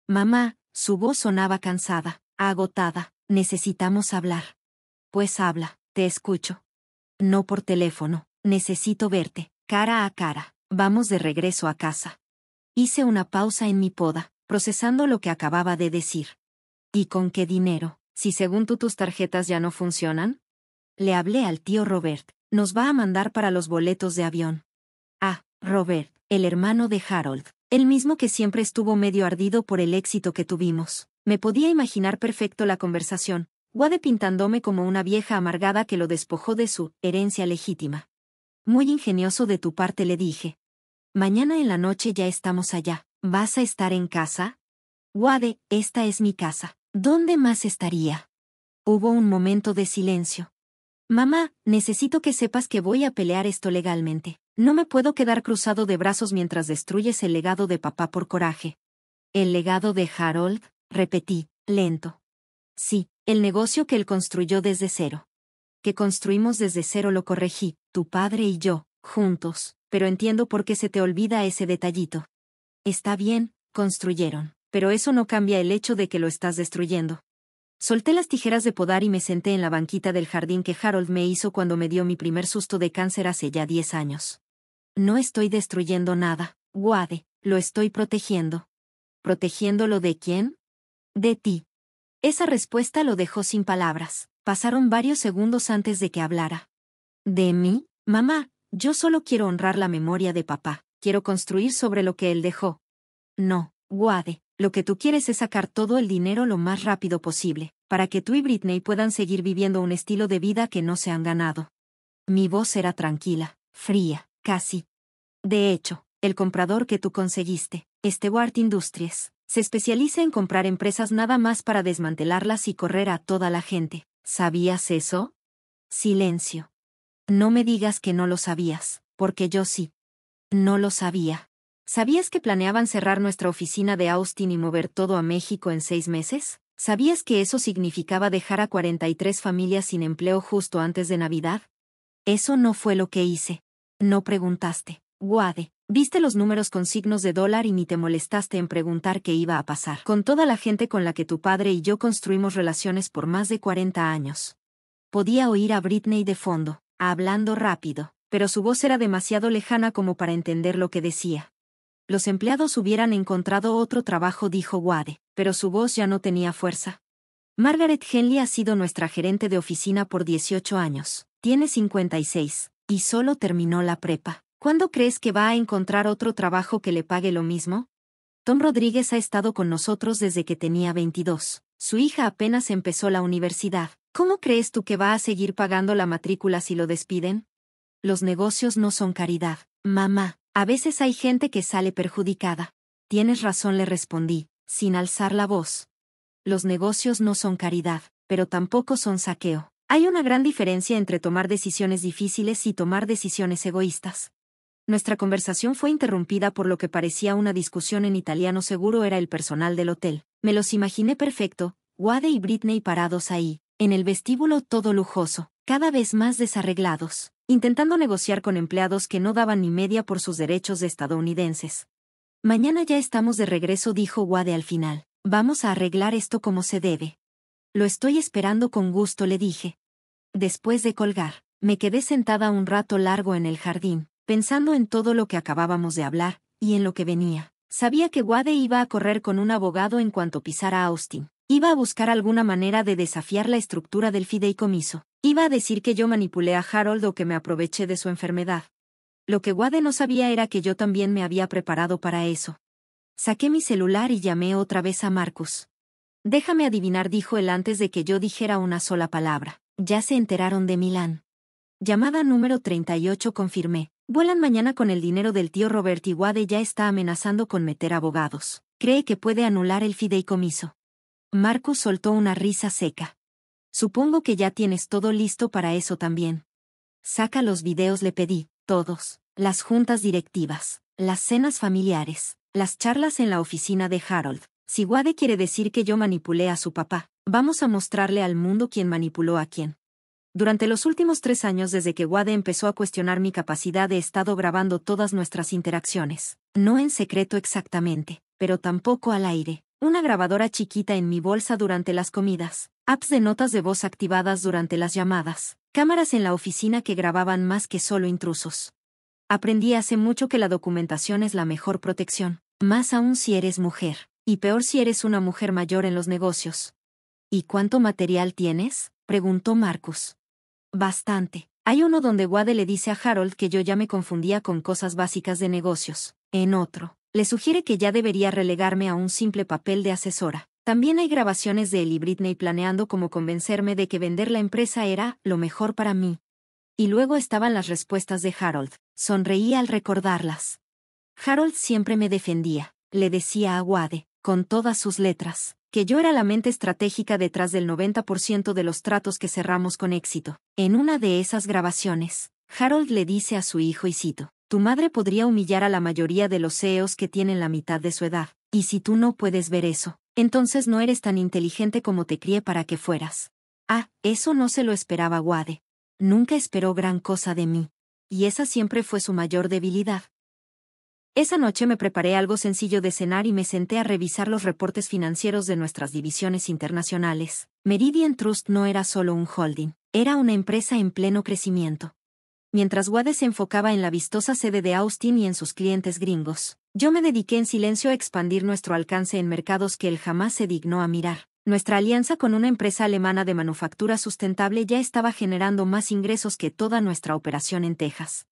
Mamá, su voz sonaba cansada, agotada. Necesitamos hablar. Pues habla, te escucho. No por teléfono, Necesito verte, cara a cara. Vamos de regreso a casa. Hice una pausa en mi poda, procesando lo que acababa de decir. ¿Y con qué dinero? Si según tú tus tarjetas ya no funcionan. Le hablé al tío Robert. Nos va a mandar para los boletos de avión. Ah, Robert, el hermano de Harold. El mismo que siempre estuvo medio ardido por el éxito que tuvimos. Me podía imaginar perfecto la conversación, Wade pintándome como una vieja amargada que lo despojó de su herencia legítima. Muy ingenioso de tu parte, le dije. Mañana en la noche ya estamos allá. ¿Vas a estar en casa? Wade, esta es mi casa. ¿Dónde más estaría? Hubo un momento de silencio. Mamá, necesito que sepas que voy a pelear esto legalmente. No me puedo quedar cruzado de brazos mientras destruyes el legado de papá por coraje. ¿El legado de Harold? Repetí, lento. Sí, el negocio que él construyó desde cero. Que construimos desde cero, lo corregí, tu padre y yo, juntos, pero entiendo por qué se te olvida ese detallito. Está bien, construyeron, pero eso no cambia el hecho de que lo estás destruyendo. Solté las tijeras de podar y me senté en la banquita del jardín que Harold me hizo cuando me dio mi primer susto de cáncer hace ya 10 años. No estoy destruyendo nada, Wade, lo estoy protegiendo. ¿Protegiéndolo de quién? De ti. Esa respuesta lo dejó sin palabras. Pasaron varios segundos antes de que hablara. ¿De mí? Mamá, yo solo quiero honrar la memoria de papá. Quiero construir sobre lo que él dejó. No, Wade, lo que tú quieres es sacar todo el dinero lo más rápido posible, para que tú y Britney puedan seguir viviendo un estilo de vida que no se han ganado. Mi voz era tranquila, fría, casi. De hecho, el comprador que tú conseguiste, Stewart Industries, se especializa en comprar empresas nada más para desmantelarlas y correr a toda la gente. ¿Sabías eso? Silencio. No me digas que no lo sabías, porque yo sí. No lo sabía. ¿Sabías que planeaban cerrar nuestra oficina de Austin y mover todo a México en 6 meses? ¿Sabías que eso significaba dejar a 43 familias sin empleo justo antes de Navidad? Eso no fue lo que hice. No preguntaste. Wade, viste los números con signos de dólar y ni te molestaste en preguntar qué iba a pasar con toda la gente con la que tu padre y yo construimos relaciones por más de 40 años. Podía oír a Britney de fondo, hablando rápido, pero su voz era demasiado lejana como para entender lo que decía. Los empleados hubieran encontrado otro trabajo, dijo Wade, pero su voz ya no tenía fuerza. Margaret Henley ha sido nuestra gerente de oficina por 18 años. Tiene 56, y solo terminó la prepa. ¿Cuándo crees que va a encontrar otro trabajo que le pague lo mismo? Tom Rodríguez ha estado con nosotros desde que tenía 22. Su hija apenas empezó la universidad. ¿Cómo crees tú que va a seguir pagando la matrícula si lo despiden? Los negocios no son caridad, mamá. A veces hay gente que sale perjudicada. Tienes razón, le respondí, sin alzar la voz. Los negocios no son caridad, pero tampoco son saqueo. Hay una gran diferencia entre tomar decisiones difíciles y tomar decisiones egoístas. Nuestra conversación fue interrumpida por lo que parecía una discusión en italiano. Seguro era el personal del hotel. Me los imaginé perfecto, Wade y Britney parados ahí, en el vestíbulo todo lujoso, cada vez más desarreglados, intentando negociar con empleados que no daban ni media por sus derechos de estadounidenses. Mañana ya estamos de regreso, dijo Wade al final. Vamos a arreglar esto como se debe. Lo estoy esperando con gusto, le dije. Después de colgar, me quedé sentada un rato largo en el jardín, pensando en todo lo que acabábamos de hablar, y en lo que venía. Sabía que Wade iba a correr con un abogado en cuanto pisara Austin. Iba a buscar alguna manera de desafiar la estructura del fideicomiso. Iba a decir que yo manipulé a Harold o que me aproveché de su enfermedad. Lo que Wade no sabía era que yo también me había preparado para eso. Saqué mi celular y llamé otra vez a Marcus. Déjame adivinar, dijo él antes de que yo dijera una sola palabra. Ya se enteraron de Milán. Llamada número 38, confirmé. Vuelan mañana con el dinero del tío Robert y Wade ya está amenazando con meter abogados. Cree que puede anular el fideicomiso. Marcus soltó una risa seca. Supongo que ya tienes todo listo para eso también. Saca los videos, le pedí, todos. Las juntas directivas, las cenas familiares, las charlas en la oficina de Harold. Si Wade quiere decir que yo manipulé a su papá, vamos a mostrarle al mundo quién manipuló a quién. Durante los últimos 3 años desde que Wade empezó a cuestionar mi capacidad he estado grabando todas nuestras interacciones. No en secreto exactamente, pero tampoco al aire. Una grabadora chiquita en mi bolsa durante las comidas. apps de notas de voz activadas durante las llamadas, cámaras en la oficina que grababan más que solo intrusos. Aprendí hace mucho que la documentación es la mejor protección, más aún si eres mujer, y peor si eres una mujer mayor en los negocios. ¿Y cuánto material tienes?, preguntó Marcus. Bastante. Hay uno donde Wade le dice a Harold que yo ya me confundía con cosas básicas de negocios. En otro, le sugiere que ya debería relegarme a un simple papel de asesora. También hay grabaciones de él y Britney planeando cómo convencerme de que vender la empresa era lo mejor para mí. Y luego estaban las respuestas de Harold. Sonreí al recordarlas. Harold siempre me defendía, le decía a Wade, con todas sus letras, que yo era la mente estratégica detrás del 90% de los tratos que cerramos con éxito. En una de esas grabaciones, Harold le dice a su hijo y cito, tu madre podría humillar a la mayoría de los CEOs que tienen la mitad de su edad, y si tú no puedes ver eso, entonces no eres tan inteligente como te crié para que fueras. Eso no se lo esperaba Wade. Nunca esperó gran cosa de mí. Y esa siempre fue su mayor debilidad. Esa noche me preparé algo sencillo de cenar y me senté a revisar los reportes financieros de nuestras divisiones internacionales. Meridian Trust no era solo un holding, era una empresa en pleno crecimiento. Mientras Wade se enfocaba en la vistosa sede de Austin y en sus clientes gringos, yo me dediqué en silencio a expandir nuestro alcance en mercados que él jamás se dignó a mirar. Nuestra alianza con una empresa alemana de manufactura sustentable ya estaba generando más ingresos que toda nuestra operación en Texas.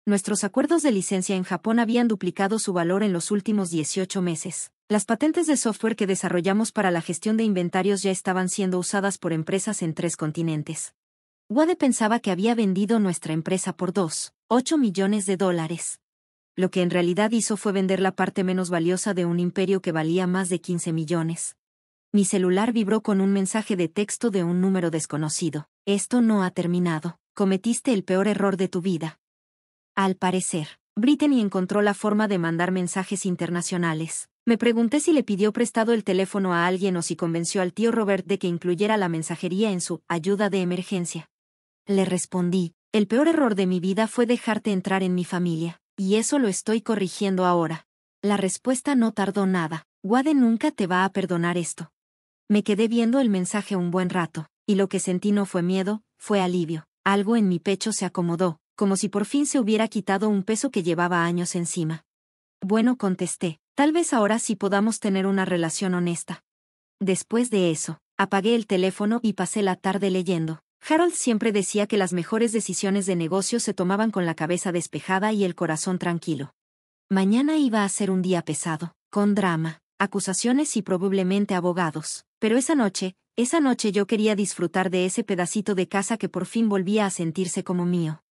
Nuestros acuerdos de licencia en Japón habían duplicado su valor en los últimos 18 meses. Las patentes de software que desarrollamos para la gestión de inventarios ya estaban siendo usadas por empresas en 3 continentes. Wade pensaba que había vendido nuestra empresa por $2.8 millones. Lo que en realidad hizo fue vender la parte menos valiosa de un imperio que valía más de 15 millones. Mi celular vibró con un mensaje de texto de un número desconocido. Esto no ha terminado. Cometiste el peor error de tu vida. Al parecer, Brittany encontró la forma de mandar mensajes internacionales. Me pregunté si le pidió prestado el teléfono a alguien o si convenció al tío Robert de que incluyera la mensajería en su ayuda de emergencia. Le respondí, el peor error de mi vida fue dejarte entrar en mi familia, y eso lo estoy corrigiendo ahora. La respuesta no tardó nada. Wade nunca te va a perdonar esto. Me quedé viendo el mensaje un buen rato, y lo que sentí no fue miedo, fue alivio. Algo en mi pecho se acomodó, como si por fin se hubiera quitado un peso que llevaba años encima. Bueno, contesté, tal vez ahora sí podamos tener una relación honesta. Después de eso, apagué el teléfono y pasé la tarde leyendo. Harold siempre decía que las mejores decisiones de negocio se tomaban con la cabeza despejada y el corazón tranquilo. Mañana iba a ser un día pesado, con drama, acusaciones y probablemente abogados, pero esa noche yo quería disfrutar de ese pedacito de casa que por fin volvía a sentirse como mío.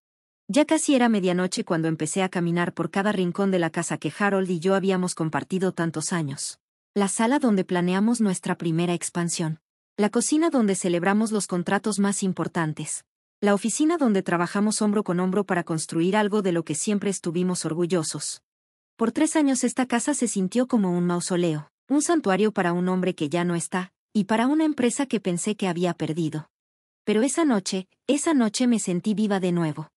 Ya casi era medianoche cuando empecé a caminar por cada rincón de la casa que Harold y yo habíamos compartido tantos años. La sala donde planeamos nuestra primera expansión. La cocina donde celebramos los contratos más importantes. La oficina donde trabajamos hombro con hombro para construir algo de lo que siempre estuvimos orgullosos. Por 3 años esta casa se sintió como un mausoleo, un santuario para un hombre que ya no está, y para una empresa que pensé que había perdido. Pero esa noche me sentí viva de nuevo.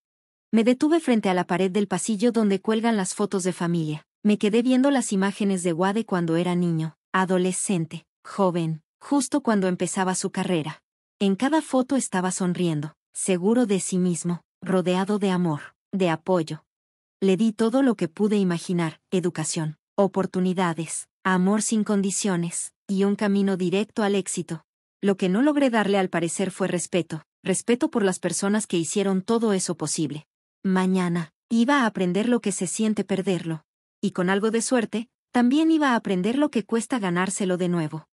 Me detuve frente a la pared del pasillo donde cuelgan las fotos de familia. Me quedé viendo las imágenes de Wade cuando era niño, adolescente, joven, justo cuando empezaba su carrera. En cada foto estaba sonriendo, seguro de sí mismo, rodeado de amor, de apoyo. Le di todo lo que pude imaginar, educación, oportunidades, amor sin condiciones, y un camino directo al éxito. Lo que no logré darle al parecer fue respeto por las personas que hicieron todo eso posible. Mañana, iba a aprender lo que se siente perderlo. Y con algo de suerte, también iba a aprender lo que cuesta ganárselo de nuevo.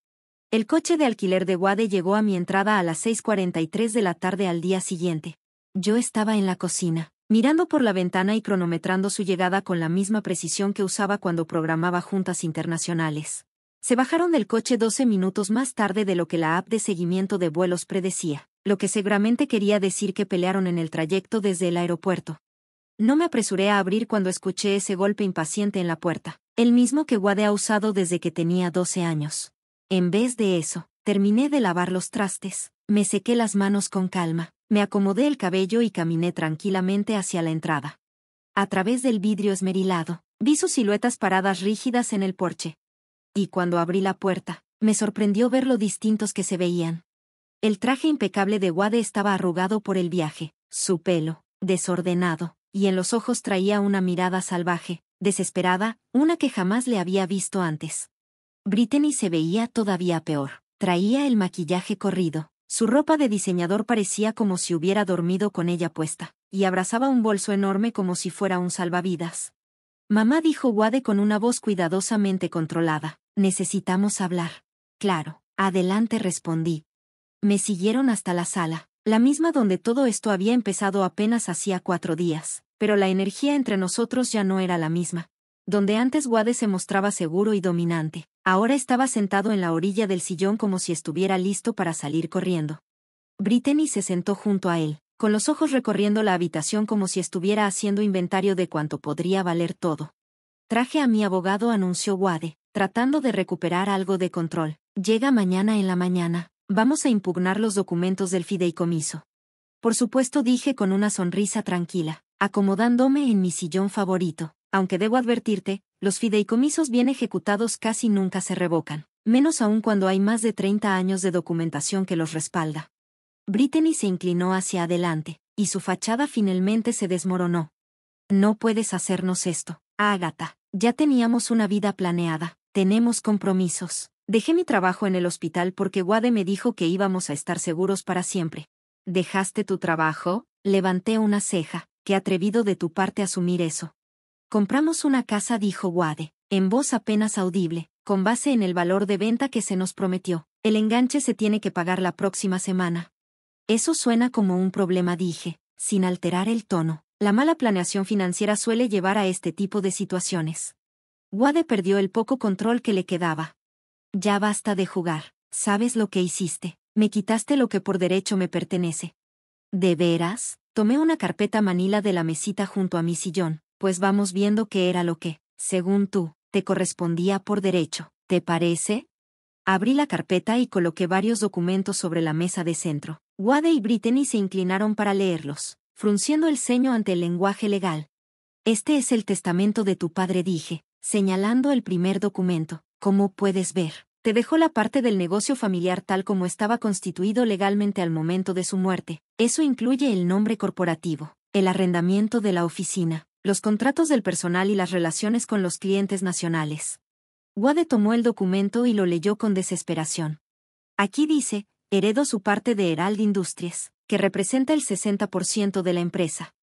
El coche de alquiler de Wade llegó a mi entrada a las 6:43 de la tarde al día siguiente. Yo estaba en la cocina, mirando por la ventana y cronometrando su llegada con la misma precisión que usaba cuando programaba juntas internacionales. Se bajaron del coche 12 minutos más tarde de lo que la app de seguimiento de vuelos predecía, lo que seguramente quería decir que pelearon en el trayecto desde el aeropuerto. No me apresuré a abrir cuando escuché ese golpe impaciente en la puerta, el mismo que Wade ha usado desde que tenía 12 años. En vez de eso, terminé de lavar los trastes, me sequé las manos con calma, me acomodé el cabello y caminé tranquilamente hacia la entrada. A través del vidrio esmerilado, vi sus siluetas paradas rígidas en el porche. Y cuando abrí la puerta, me sorprendió ver lo distintos que se veían. El traje impecable de Wade estaba arrugado por el viaje, su pelo, desordenado, y en los ojos traía una mirada salvaje, desesperada, una que jamás le había visto antes. Brittany se veía todavía peor. Traía el maquillaje corrido. Su ropa de diseñador parecía como si hubiera dormido con ella puesta, y abrazaba un bolso enorme como si fuera un salvavidas. Mamá, dijo Wade con una voz cuidadosamente controlada. Necesitamos hablar. Claro, adelante, respondí. Me siguieron hasta la sala, la misma donde todo esto había empezado apenas hacía 4 días, pero la energía entre nosotros ya no era la misma. Donde antes Wade se mostraba seguro y dominante, ahora estaba sentado en la orilla del sillón como si estuviera listo para salir corriendo. Brittany se sentó junto a él, con los ojos recorriendo la habitación como si estuviera haciendo inventario de cuánto podría valer todo. Traje a mi abogado, anunció Wade, tratando de recuperar algo de control. Llega mañana en la mañana. Vamos a impugnar los documentos del fideicomiso. Por supuesto, dije con una sonrisa tranquila, acomodándome en mi sillón favorito. Aunque debo advertirte, los fideicomisos bien ejecutados casi nunca se revocan, menos aún cuando hay más de 30 años de documentación que los respalda. Brittany se inclinó hacia adelante, y su fachada finalmente se desmoronó. No puedes hacernos esto, Agatha. Ya teníamos una vida planeada, tenemos compromisos. Dejé mi trabajo en el hospital porque Wade me dijo que íbamos a estar seguros para siempre. ¿Dejaste tu trabajo? Levanté una ceja. Qué atrevido de tu parte asumir eso. Compramos una casa, dijo Wade, en voz apenas audible, con base en el valor de venta que se nos prometió. El enganche se tiene que pagar la próxima semana. Eso suena como un problema, dije, sin alterar el tono. La mala planeación financiera suele llevar a este tipo de situaciones. Wade perdió el poco control que le quedaba. Ya basta de jugar. ¿Sabes lo que hiciste? Me quitaste lo que por derecho me pertenece. ¿De veras? Tomé una carpeta manila de la mesita junto a mi sillón, pues vamos viendo qué era lo que, según tú, te correspondía por derecho. ¿Te parece? Abrí la carpeta y coloqué varios documentos sobre la mesa de centro. Wade y Brittany se inclinaron para leerlos, frunciendo el ceño ante el lenguaje legal. Este es el testamento de tu padre, dije, señalando el primer documento. Como puedes ver, te dejó la parte del negocio familiar tal como estaba constituido legalmente al momento de su muerte. Eso incluye el nombre corporativo, el arrendamiento de la oficina, los contratos del personal y las relaciones con los clientes nacionales. Wade tomó el documento y lo leyó con desesperación. Aquí dice, heredo su parte de Herald Industries, que representa el 60% de la empresa.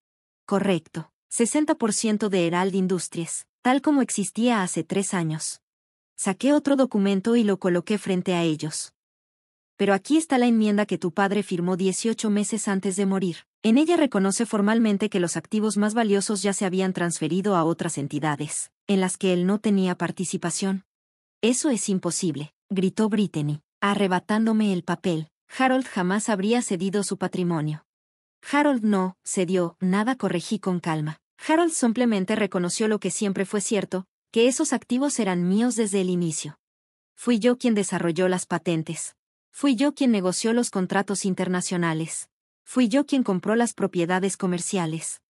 Correcto, 60% de Herald Industries, tal como existía hace 3 años. Saqué otro documento y lo coloqué frente a ellos. Pero aquí está la enmienda que tu padre firmó 18 meses antes de morir. En ella reconoce formalmente que los activos más valiosos ya se habían transferido a otras entidades, en las que él no tenía participación. Eso es imposible, gritó Brittany, arrebatándome el papel. Harold jamás habría cedido su patrimonio. Harold no cedió nada, corregí con calma. Harold simplemente reconoció lo que siempre fue cierto, que esos activos eran míos desde el inicio. Fui yo quien desarrolló las patentes. Fui yo quien negoció los contratos internacionales. Fui yo quien compró las propiedades comerciales.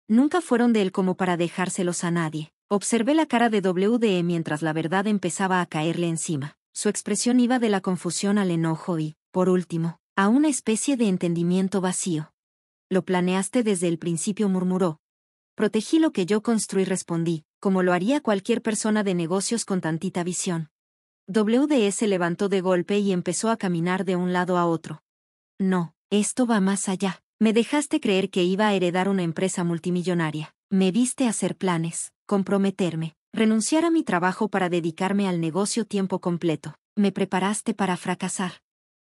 Nunca fueron de él como para dejárselos a nadie. Observé la cara de WDE mientras la verdad empezaba a caerle encima. Su expresión iba de la confusión al enojo y, por último, a una especie de entendimiento vacío. Lo planeaste desde el principio, murmuró. Protegí lo que yo construí, respondí, como lo haría cualquier persona de negocios con tantita visión. WDE se levantó de golpe y empezó a caminar de un lado a otro. No, esto va más allá. Me dejaste creer que iba a heredar una empresa multimillonaria. Me viste hacer planes, comprometerme, renunciar a mi trabajo para dedicarme al negocio tiempo completo. Me preparaste para fracasar.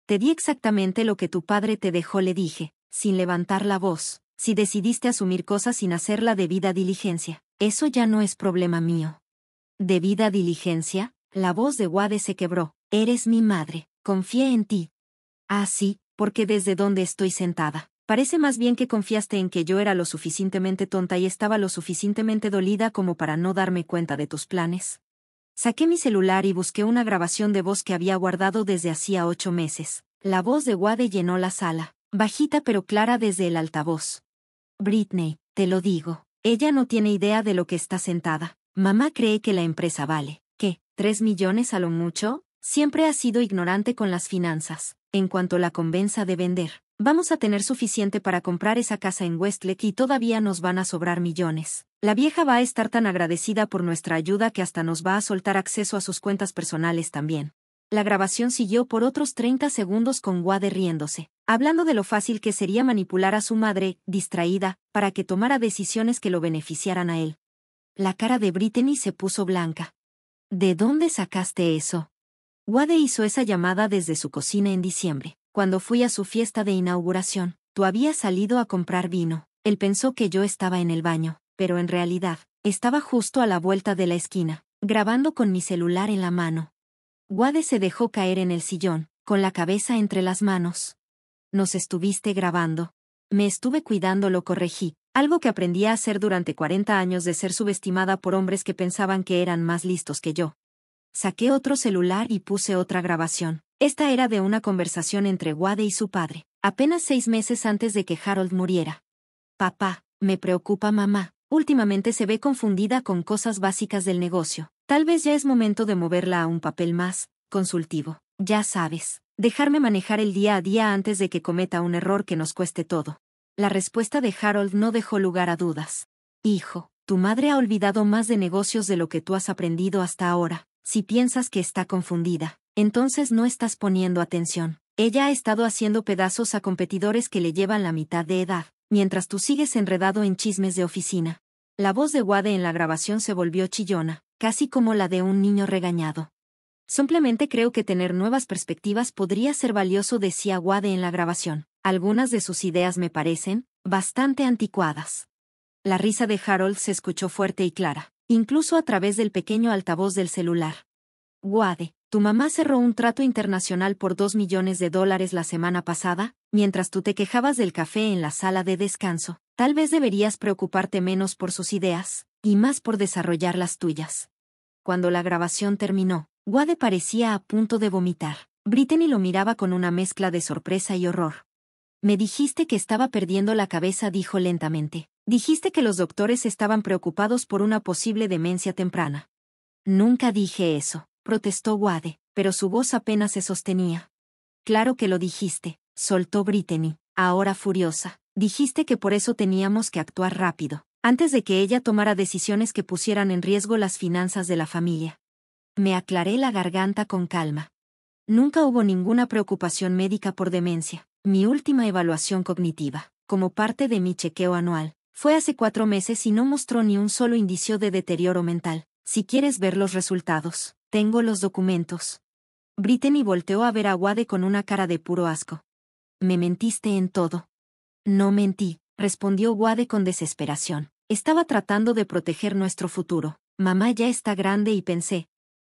Te di exactamente lo que tu padre te dejó, le dije, sin levantar la voz. Si decidiste asumir cosas sin hacer la debida diligencia, eso ya no es problema mío. ¿Debida diligencia? La voz de Wade se quebró. Eres mi madre, confié en ti. Ah, sí, porque desde donde estoy sentada, parece más bien que confiaste en que yo era lo suficientemente tonta y estaba lo suficientemente dolida como para no darme cuenta de tus planes. Saqué mi celular y busqué una grabación de voz que había guardado desde hacía 8 meses. La voz de Wade llenó la sala, bajita pero clara desde el altavoz. Brittany, te lo digo, ella no tiene idea de lo que está sentada. Mamá cree que la empresa vale, ¿qué? ¿3 millones a lo mucho? Siempre ha sido ignorante con las finanzas. En cuanto la convenza de vender, vamos a tener suficiente para comprar esa casa en Westlake y todavía nos van a sobrar millones. La vieja va a estar tan agradecida por nuestra ayuda que hasta nos va a soltar acceso a sus cuentas personales también. La grabación siguió por otros 30 segundos con Wade riéndose, hablando de lo fácil que sería manipular a su madre, distraída, para que tomara decisiones que lo beneficiaran a él. La cara de Brittany se puso blanca. ¿De dónde sacaste eso? Wade hizo esa llamada desde su cocina en diciembre, cuando fui a su fiesta de inauguración. Tú habías salido a comprar vino. Él pensó que yo estaba en el baño, pero en realidad, estaba justo a la vuelta de la esquina, grabando con mi celular en la mano. Wade se dejó caer en el sillón, con la cabeza entre las manos. ¿Nos estuviste grabando? Me estuve cuidando, lo corregí, algo que aprendí a hacer durante 40 años de ser subestimada por hombres que pensaban que eran más listos que yo. Saqué otro celular y puse otra grabación. Esta era de una conversación entre Wade y su padre, apenas 6 meses antes de que Harold muriera. Papá, me preocupa mamá. Últimamente se ve confundida con cosas básicas del negocio. Tal vez ya es momento de moverla a un papel más consultivo. Ya sabes, dejarme manejar el día a día antes de que cometa un error que nos cueste todo. La respuesta de Harold no dejó lugar a dudas. Hijo, tu madre ha olvidado más de negocios de lo que tú has aprendido hasta ahora. Si piensas que está confundida, entonces no estás poniendo atención. Ella ha estado haciendo pedazos a competidores que le llevan la mitad de edad, mientras tú sigues enredado en chismes de oficina. La voz de Wade en la grabación se volvió chillona, casi como la de un niño regañado. Simplemente creo que tener nuevas perspectivas podría ser valioso, decía Wade en la grabación. Algunas de sus ideas me parecen bastante anticuadas. La risa de Harold se escuchó fuerte y clara, incluso a través del pequeño altavoz del celular. Wade, tu mamá cerró un trato internacional por $2 millones la semana pasada, mientras tú te quejabas del café en la sala de descanso. Tal vez deberías preocuparte menos por sus ideas, y más por desarrollar las tuyas. Cuando la grabación terminó, Wade parecía a punto de vomitar. Brittany lo miraba con una mezcla de sorpresa y horror. Me dijiste que estaba perdiendo la cabeza, dijo lentamente. Dijiste que los doctores estaban preocupados por una posible demencia temprana. Nunca dije eso, protestó Wade, pero su voz apenas se sostenía. Claro que lo dijiste, soltó Brittany, ahora furiosa. Dijiste que por eso teníamos que actuar rápido, antes de que ella tomara decisiones que pusieran en riesgo las finanzas de la familia. Me aclaré la garganta con calma. Nunca hubo ninguna preocupación médica por demencia. Mi última evaluación cognitiva, como parte de mi chequeo anual, fue hace 4 meses y no mostró ni un solo indicio de deterioro mental. Si quieres ver los resultados, tengo los documentos. Brittany volteó a ver a Wade con una cara de puro asco. Me mentiste en todo. No mentí, respondió Wade con desesperación. Estaba tratando de proteger nuestro futuro. Mamá ya está grande y pensé.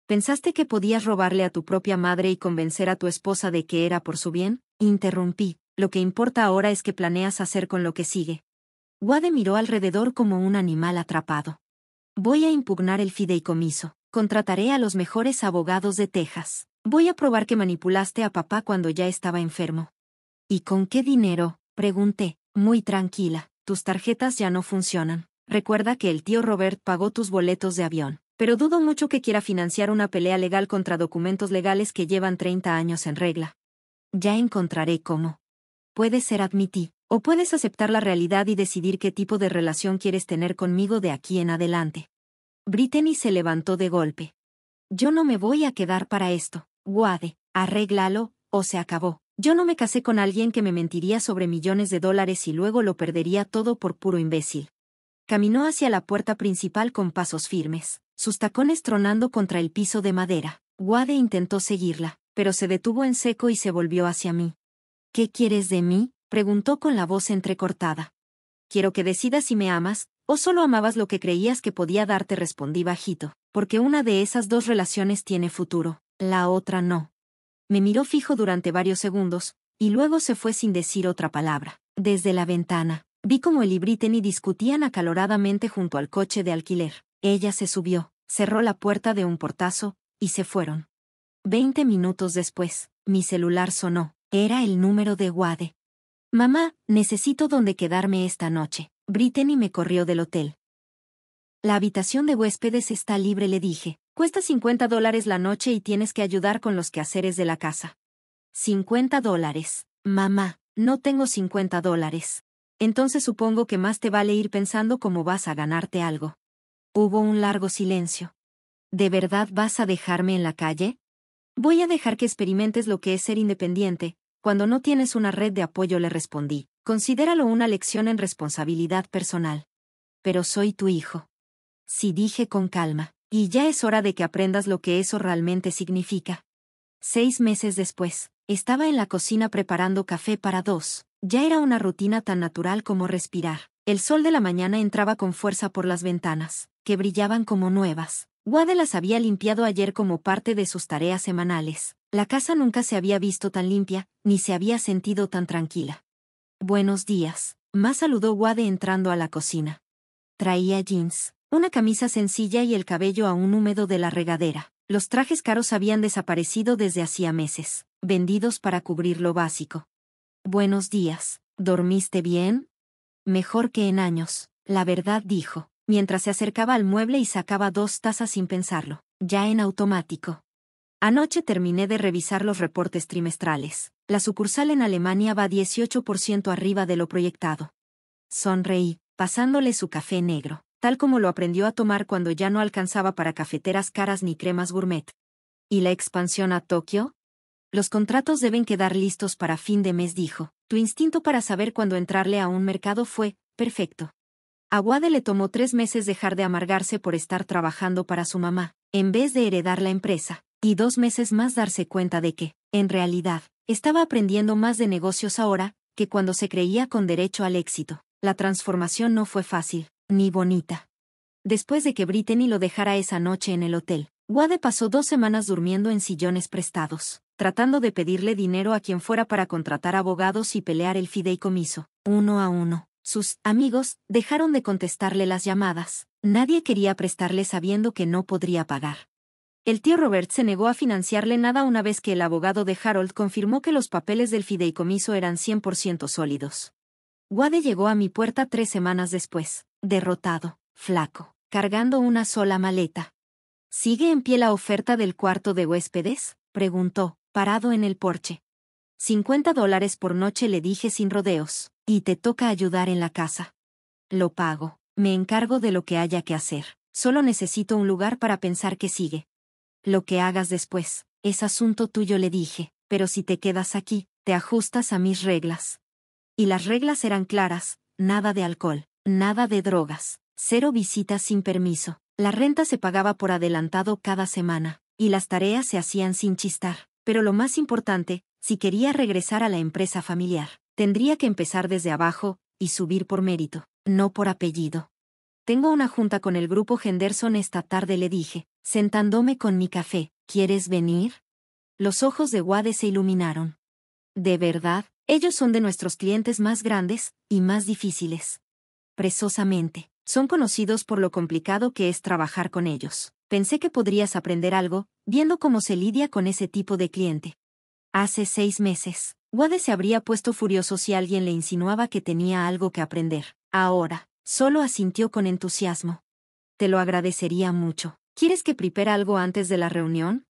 ¿Pensaste que podías robarle a tu propia madre y convencer a tu esposa de que era por su bien? Interrumpí. Lo que importa ahora es qué planeas hacer con lo que sigue. Wade miró alrededor como un animal atrapado. Voy a impugnar el fideicomiso. Contrataré a los mejores abogados de Texas. Voy a probar que manipulaste a papá cuando ya estaba enfermo. ¿Y con qué dinero? Pregunté, muy tranquila. Tus tarjetas ya no funcionan. Recuerda que el tío Robert pagó tus boletos de avión, pero dudo mucho que quiera financiar una pelea legal contra documentos legales que llevan 30 años en regla. Ya encontraré cómo. Puedes ser admití, o puedes aceptar la realidad y decidir qué tipo de relación quieres tener conmigo de aquí en adelante. Brittany se levantó de golpe. Yo no me voy a quedar para esto. Wade, arréglalo, o se acabó. Yo no me casé con alguien que me mentiría sobre millones de dólares y luego lo perdería todo por puro imbécil. Caminó hacia la puerta principal con pasos firmes, sus tacones tronando contra el piso de madera. Wade intentó seguirla, pero se detuvo en seco y se volvió hacia mí. ¿Qué quieres de mí?, preguntó con la voz entrecortada. Quiero que decidas si me amas, o solo amabas lo que creías que podía darte, respondí bajito, porque una de esas dos relaciones tiene futuro, la otra no. Me miró fijo durante varios segundos, y luego se fue sin decir otra palabra. Desde la ventana, vi cómo él y Brittany discutían acaloradamente junto al coche de alquiler. Ella se subió, cerró la puerta de un portazo, y se fueron. 20 minutos después, mi celular sonó. Era el número de Wade. Mamá, necesito dónde quedarme esta noche. Brittany me corrió del hotel. La habitación de huéspedes está libre, le dije. Cuesta $50 la noche y tienes que ayudar con los quehaceres de la casa. $50. Mamá, no tengo $50. Entonces supongo que más te vale ir pensando cómo vas a ganarte algo. Hubo un largo silencio. ¿De verdad vas a dejarme en la calle? Voy a dejar que experimentes lo que es ser independiente. Cuando no tienes una red de apoyo, le respondí. Considéralo una lección en responsabilidad personal. Pero soy tu hijo. Sí, dije con calma. Y ya es hora de que aprendas lo que eso realmente significa. 6 meses después, estaba en la cocina preparando café para dos. Ya era una rutina tan natural como respirar. El sol de la mañana entraba con fuerza por las ventanas, que brillaban como nuevas. Wade las había limpiado ayer como parte de sus tareas semanales. La casa nunca se había visto tan limpia, ni se había sentido tan tranquila. Buenos días, Ma, saludó Wade entrando a la cocina. Traía jeans, una camisa sencilla y el cabello aún húmedo de la regadera. Los trajes caros habían desaparecido desde hacía meses, vendidos para cubrir lo básico. Buenos días, ¿dormiste bien? Mejor que en años, la verdad, dijo, mientras se acercaba al mueble y sacaba 2 tazas sin pensarlo, ya en automático. Anoche terminé de revisar los reportes trimestrales. La sucursal en Alemania va 18% arriba de lo proyectado. Sonreí, pasándole su café negro, tal como lo aprendió a tomar cuando ya no alcanzaba para cafeteras caras ni cremas gourmet. ¿Y la expansión a Tokio? Los contratos deben quedar listos para fin de mes, dijo. Tu instinto para saber cuándo entrarle a un mercado fue perfecto. A Wade le tomó 3 meses dejar de amargarse por estar trabajando para su mamá, en vez de heredar la empresa, y 2 meses más darse cuenta de que, en realidad, estaba aprendiendo más de negocios ahora que cuando se creía con derecho al éxito. La transformación no fue fácil, ni bonita. Después de que Brittany lo dejara esa noche en el hotel, Wade pasó 2 semanas durmiendo en sillones prestados, tratando de pedirle dinero a quien fuera para contratar abogados y pelear el fideicomiso, uno a uno. Sus amigos dejaron de contestarle las llamadas. Nadie quería prestarle sabiendo que no podría pagar. El tío Robert se negó a financiarle nada una vez que el abogado de Harold confirmó que los papeles del fideicomiso eran 100% sólidos. Wade llegó a mi puerta 3 semanas después, derrotado, flaco, cargando una sola maleta. ¿Sigue en pie la oferta del cuarto de huéspedes?, preguntó, parado en el porche. $50 por noche, le dije sin rodeos, y te toca ayudar en la casa. Lo pago, me encargo de lo que haya que hacer, solo necesito un lugar para pensar qué sigue. Lo que hagas después, es asunto tuyo, le dije, pero si te quedas aquí, te ajustas a mis reglas. Y las reglas eran claras: nada de alcohol, nada de drogas, 0 visitas sin permiso. La renta se pagaba por adelantado cada semana, y las tareas se hacían sin chistar. Pero lo más importante, si quería regresar a la empresa familiar, tendría que empezar desde abajo, y subir por mérito, no por apellido. Tengo una junta con el grupo Henderson esta tarde, le dije, sentándome con mi café. ¿Quieres venir? Los ojos de Wade se iluminaron. ¿De verdad? Ellos son de nuestros clientes más grandes y más difíciles. Precisamente, son conocidos por lo complicado que es trabajar con ellos. Pensé que podrías aprender algo, viendo cómo se lidia con ese tipo de cliente. Hace 6 meses, Wade se habría puesto furioso si alguien le insinuaba que tenía algo que aprender. Ahora, solo asintió con entusiasmo. Te lo agradecería mucho. ¿Quieres que prepare algo antes de la reunión?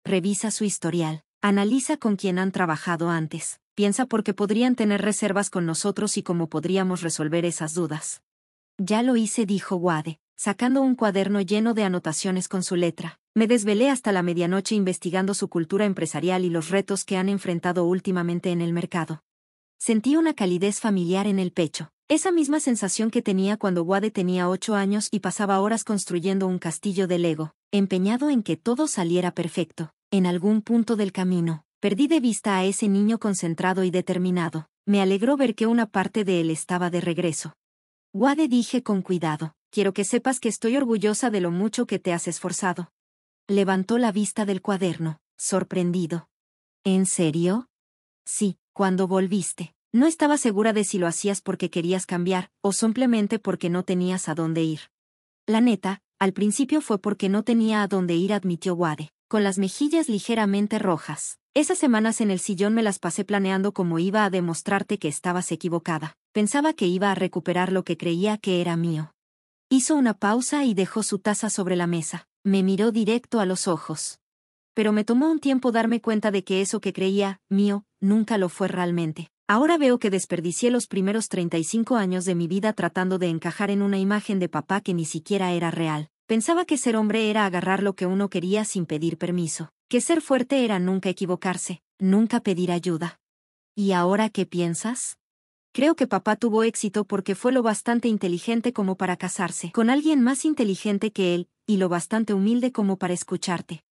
Revisa su historial. Analiza con quién han trabajado antes. Piensa por qué podrían tener reservas con nosotros y cómo podríamos resolver esas dudas. Ya lo hice, dijo Wade, sacando un cuaderno lleno de anotaciones con su letra. Me desvelé hasta la medianoche investigando su cultura empresarial y los retos que han enfrentado últimamente en el mercado. Sentí una calidez familiar en el pecho. Esa misma sensación que tenía cuando Wade tenía 8 años y pasaba horas construyendo un castillo de Lego, empeñado en que todo saliera perfecto. En algún punto del camino, perdí de vista a ese niño concentrado y determinado. Me alegró ver que una parte de él estaba de regreso. Wade, dije con cuidado, quiero que sepas que estoy orgullosa de lo mucho que te has esforzado. Levantó la vista del cuaderno, sorprendido. ¿En serio? Sí, cuando volviste. No estaba segura de si lo hacías porque querías cambiar, o simplemente porque no tenías a dónde ir. La neta, al principio fue porque no tenía a dónde ir, admitió Wade, con las mejillas ligeramente rojas. Esas semanas en el sillón me las pasé planeando cómo iba a demostrarte que estabas equivocada. Pensaba que iba a recuperar lo que creía que era mío. Hizo una pausa y dejó su taza sobre la mesa. Me miró directo a los ojos. Pero me tomó un tiempo darme cuenta de que eso que creía, mío, nunca lo fue realmente. Ahora veo que desperdicié los primeros 35 años de mi vida tratando de encajar en una imagen de papá que ni siquiera era real. Pensaba que ser hombre era agarrar lo que uno quería sin pedir permiso, que ser fuerte era nunca equivocarse, nunca pedir ayuda. ¿Y ahora qué piensas? Creo que papá tuvo éxito porque fue lo bastante inteligente como para casarse con alguien más inteligente que él, y lo bastante humilde como para escucharte.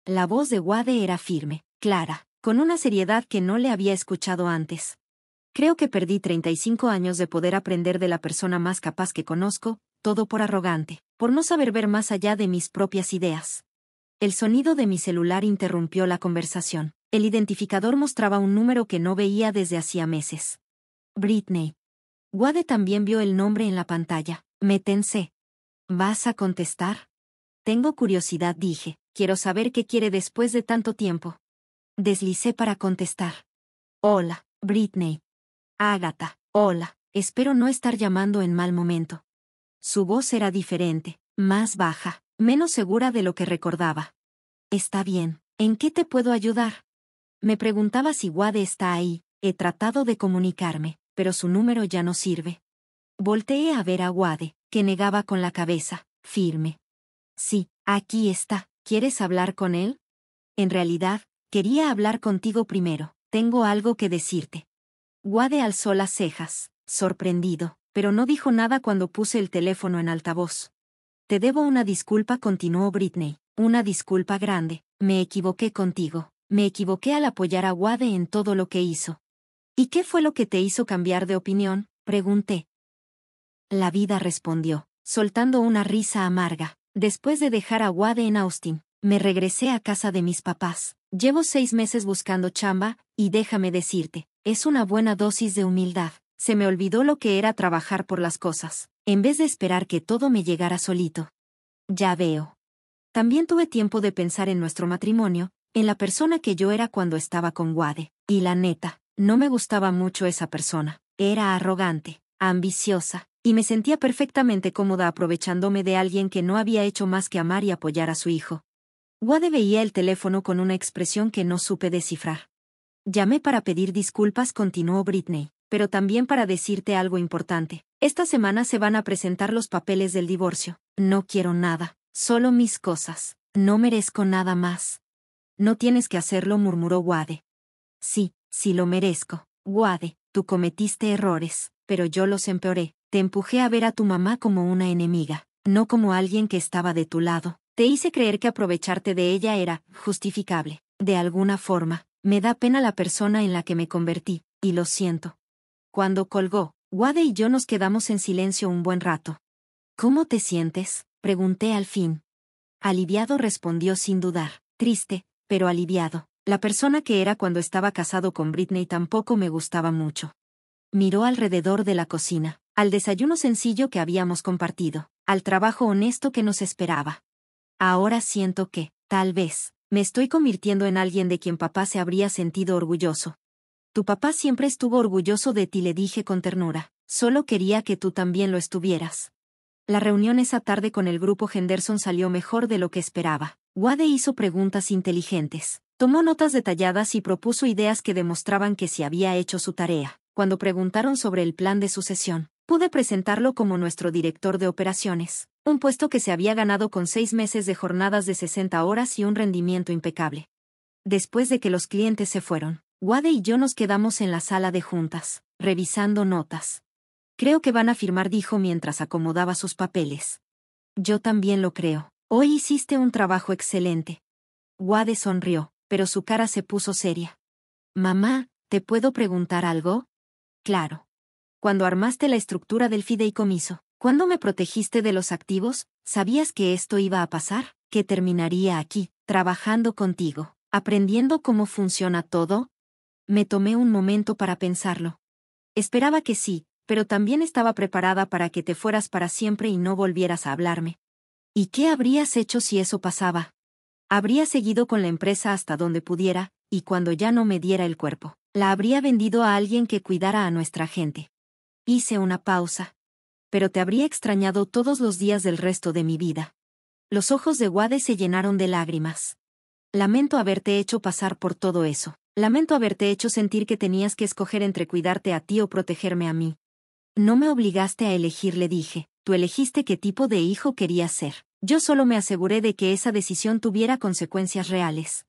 La voz de Wade era firme, clara, con una seriedad que no le había escuchado antes. Creo que perdí 35 años de poder aprender de la persona más capaz que conozco, todo por arrogante, por no saber ver más allá de mis propias ideas. El sonido de mi celular interrumpió la conversación. El identificador mostraba un número que no veía desde hacía meses. Britney. Wade también vio el nombre en la pantalla. Me tensé. ¿Vas a contestar? Tengo curiosidad, dije. Quiero saber qué quiere después de tanto tiempo. Deslicé para contestar. Hola, Britney. Agatha. Hola. Espero no estar llamando en mal momento. Su voz era diferente, más baja, menos segura de lo que recordaba. Está bien. ¿En qué te puedo ayudar? Me preguntaba si Wade está ahí. He tratado de comunicarme, pero su número ya no sirve. Volteé a ver a Wade, que negaba con la cabeza, firme. Sí, aquí está. ¿Quieres hablar con él? En realidad, quería hablar contigo primero. Tengo algo que decirte. Wade alzó las cejas, sorprendido, pero no dijo nada cuando puse el teléfono en altavoz. Te debo una disculpa, continuó Britney. Una disculpa grande. Me equivoqué contigo. Me equivoqué al apoyar a Wade en todo lo que hizo. ¿Y qué fue lo que te hizo cambiar de opinión? Pregunté. La vida, respondió, soltando una risa amarga. Después de dejar a Wade en Austin, me regresé a casa de mis papás. Llevo 6 meses buscando chamba, y déjame decirte, es una buena dosis de humildad. Se me olvidó lo que era trabajar por las cosas, en vez de esperar que todo me llegara solito. Ya veo. También tuve tiempo de pensar en nuestro matrimonio, en la persona que yo era cuando estaba con Wade, y la neta, no me gustaba mucho esa persona. Era arrogante, ambiciosa, y me sentía perfectamente cómoda aprovechándome de alguien que no había hecho más que amar y apoyar a su hijo. Wade veía el teléfono con una expresión que no supe descifrar. Llamé para pedir disculpas, continuó Britney, pero también para decirte algo importante. Esta semana se van a presentar los papeles del divorcio. No quiero nada, solo mis cosas. No merezco nada más. No tienes que hacerlo, murmuró Wade. Sí, sí lo merezco. Wade, tú cometiste errores, pero yo los empeoré. Te empujé a ver a tu mamá como una enemiga, no como alguien que estaba de tu lado. Te hice creer que aprovecharte de ella era justificable. De alguna forma, me da pena la persona en la que me convertí, y lo siento. Cuando colgó, Wade y yo nos quedamos en silencio un buen rato. ¿Cómo te sientes?, pregunté al fin. Aliviado, respondió sin dudar. Triste, pero aliviado. La persona que era cuando estaba casado con Britney tampoco me gustaba mucho. Miró alrededor de la cocina, al desayuno sencillo que habíamos compartido, al trabajo honesto que nos esperaba. Ahora siento que, tal vez, me estoy convirtiendo en alguien de quien papá se habría sentido orgulloso. Tu papá siempre estuvo orgulloso de ti, le dije con ternura. Solo quería que tú también lo estuvieras. La reunión esa tarde con el grupo Henderson salió mejor de lo que esperaba. Wade hizo preguntas inteligentes, tomó notas detalladas y propuso ideas que demostraban que sí había hecho su tarea. Cuando preguntaron sobre el plan de sucesión, pude presentarlo como nuestro director de operaciones, un puesto que se había ganado con 6 meses de jornadas de 60 horas y un rendimiento impecable. Después de que los clientes se fueron, Wade y yo nos quedamos en la sala de juntas, revisando notas. Creo que van a firmar, dijo mientras acomodaba sus papeles. Yo también lo creo. Hoy hiciste un trabajo excelente. Wade sonrió, pero su cara se puso seria. Mamá, ¿te puedo preguntar algo? Claro. Cuando armaste la estructura del fideicomiso, cuando me protegiste de los activos, ¿sabías que esto iba a pasar? Que terminaría aquí, trabajando contigo, aprendiendo cómo funciona todo. Me tomé un momento para pensarlo. Esperaba que sí, pero también estaba preparada para que te fueras para siempre y no volvieras a hablarme. ¿Y qué habrías hecho si eso pasaba? Habría seguido con la empresa hasta donde pudiera, y cuando ya no me diera el cuerpo, la habría vendido a alguien que cuidara a nuestra gente. Hice una pausa. pero te habría extrañado todos los días del resto de mi vida. Los ojos de Wade se llenaron de lágrimas. Lamento haberte hecho pasar por todo eso. Lamento haberte hecho sentir que tenías que escoger entre cuidarte a ti o protegerme a mí. No me obligaste a elegir, le dije. Tú elegiste qué tipo de hijo querías ser. Yo solo me aseguré de que esa decisión tuviera consecuencias reales.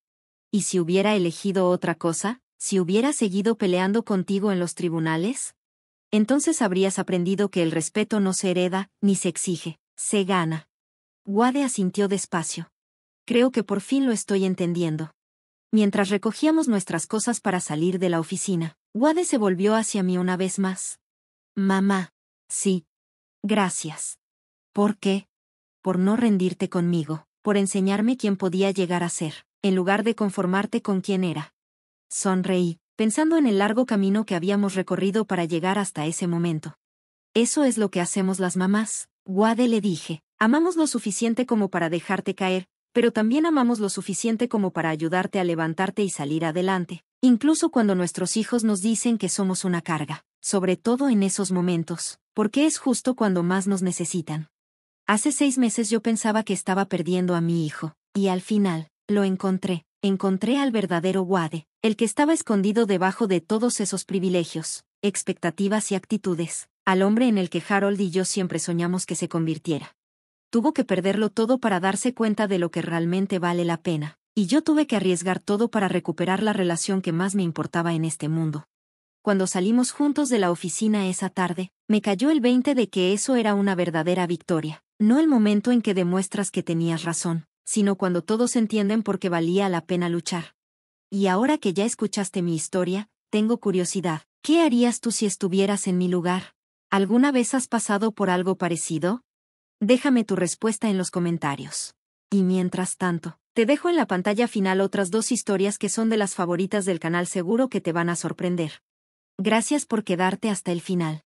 ¿Y si hubiera elegido otra cosa? ¿Si hubiera seguido peleando contigo en los tribunales? Entonces habrías aprendido que el respeto no se hereda, ni se exige, se gana. Wade asintió despacio. Creo que por fin lo estoy entendiendo. Mientras recogíamos nuestras cosas para salir de la oficina, Wade se volvió hacia mí una vez más. Mamá. Sí. Gracias. ¿Por qué? Por no rendirte conmigo, por enseñarme quién podía llegar a ser, en lugar de conformarte con quién era. Sonreí, pensando en el largo camino que habíamos recorrido para llegar hasta ese momento. Eso es lo que hacemos las mamás, Wade, le dije. Amamos lo suficiente como para dejarte caer, pero también amamos lo suficiente como para ayudarte a levantarte y salir adelante, incluso cuando nuestros hijos nos dicen que somos una carga, sobre todo en esos momentos, porque es justo cuando más nos necesitan. Hace 6 meses yo pensaba que estaba perdiendo a mi hijo, y al final, lo encontré. Encontré al verdadero Wade, el que estaba escondido debajo de todos esos privilegios, expectativas y actitudes, al hombre en el que Harold y yo siempre soñamos que se convirtiera. Tuvo que perderlo todo para darse cuenta de lo que realmente vale la pena, y yo tuve que arriesgar todo para recuperar la relación que más me importaba en este mundo. Cuando salimos juntos de la oficina esa tarde, me cayó el 20 de que eso era una verdadera victoria, no el momento en que demuestras que tenías razón, sino cuando todos entienden por qué valía la pena luchar. Y ahora que ya escuchaste mi historia, tengo curiosidad. ¿Qué harías tú si estuvieras en mi lugar? ¿Alguna vez has pasado por algo parecido? Déjame tu respuesta en los comentarios. Y mientras tanto, te dejo en la pantalla final otras 2 historias que son de las favoritas del canal, seguro que te van a sorprender. Gracias por quedarte hasta el final.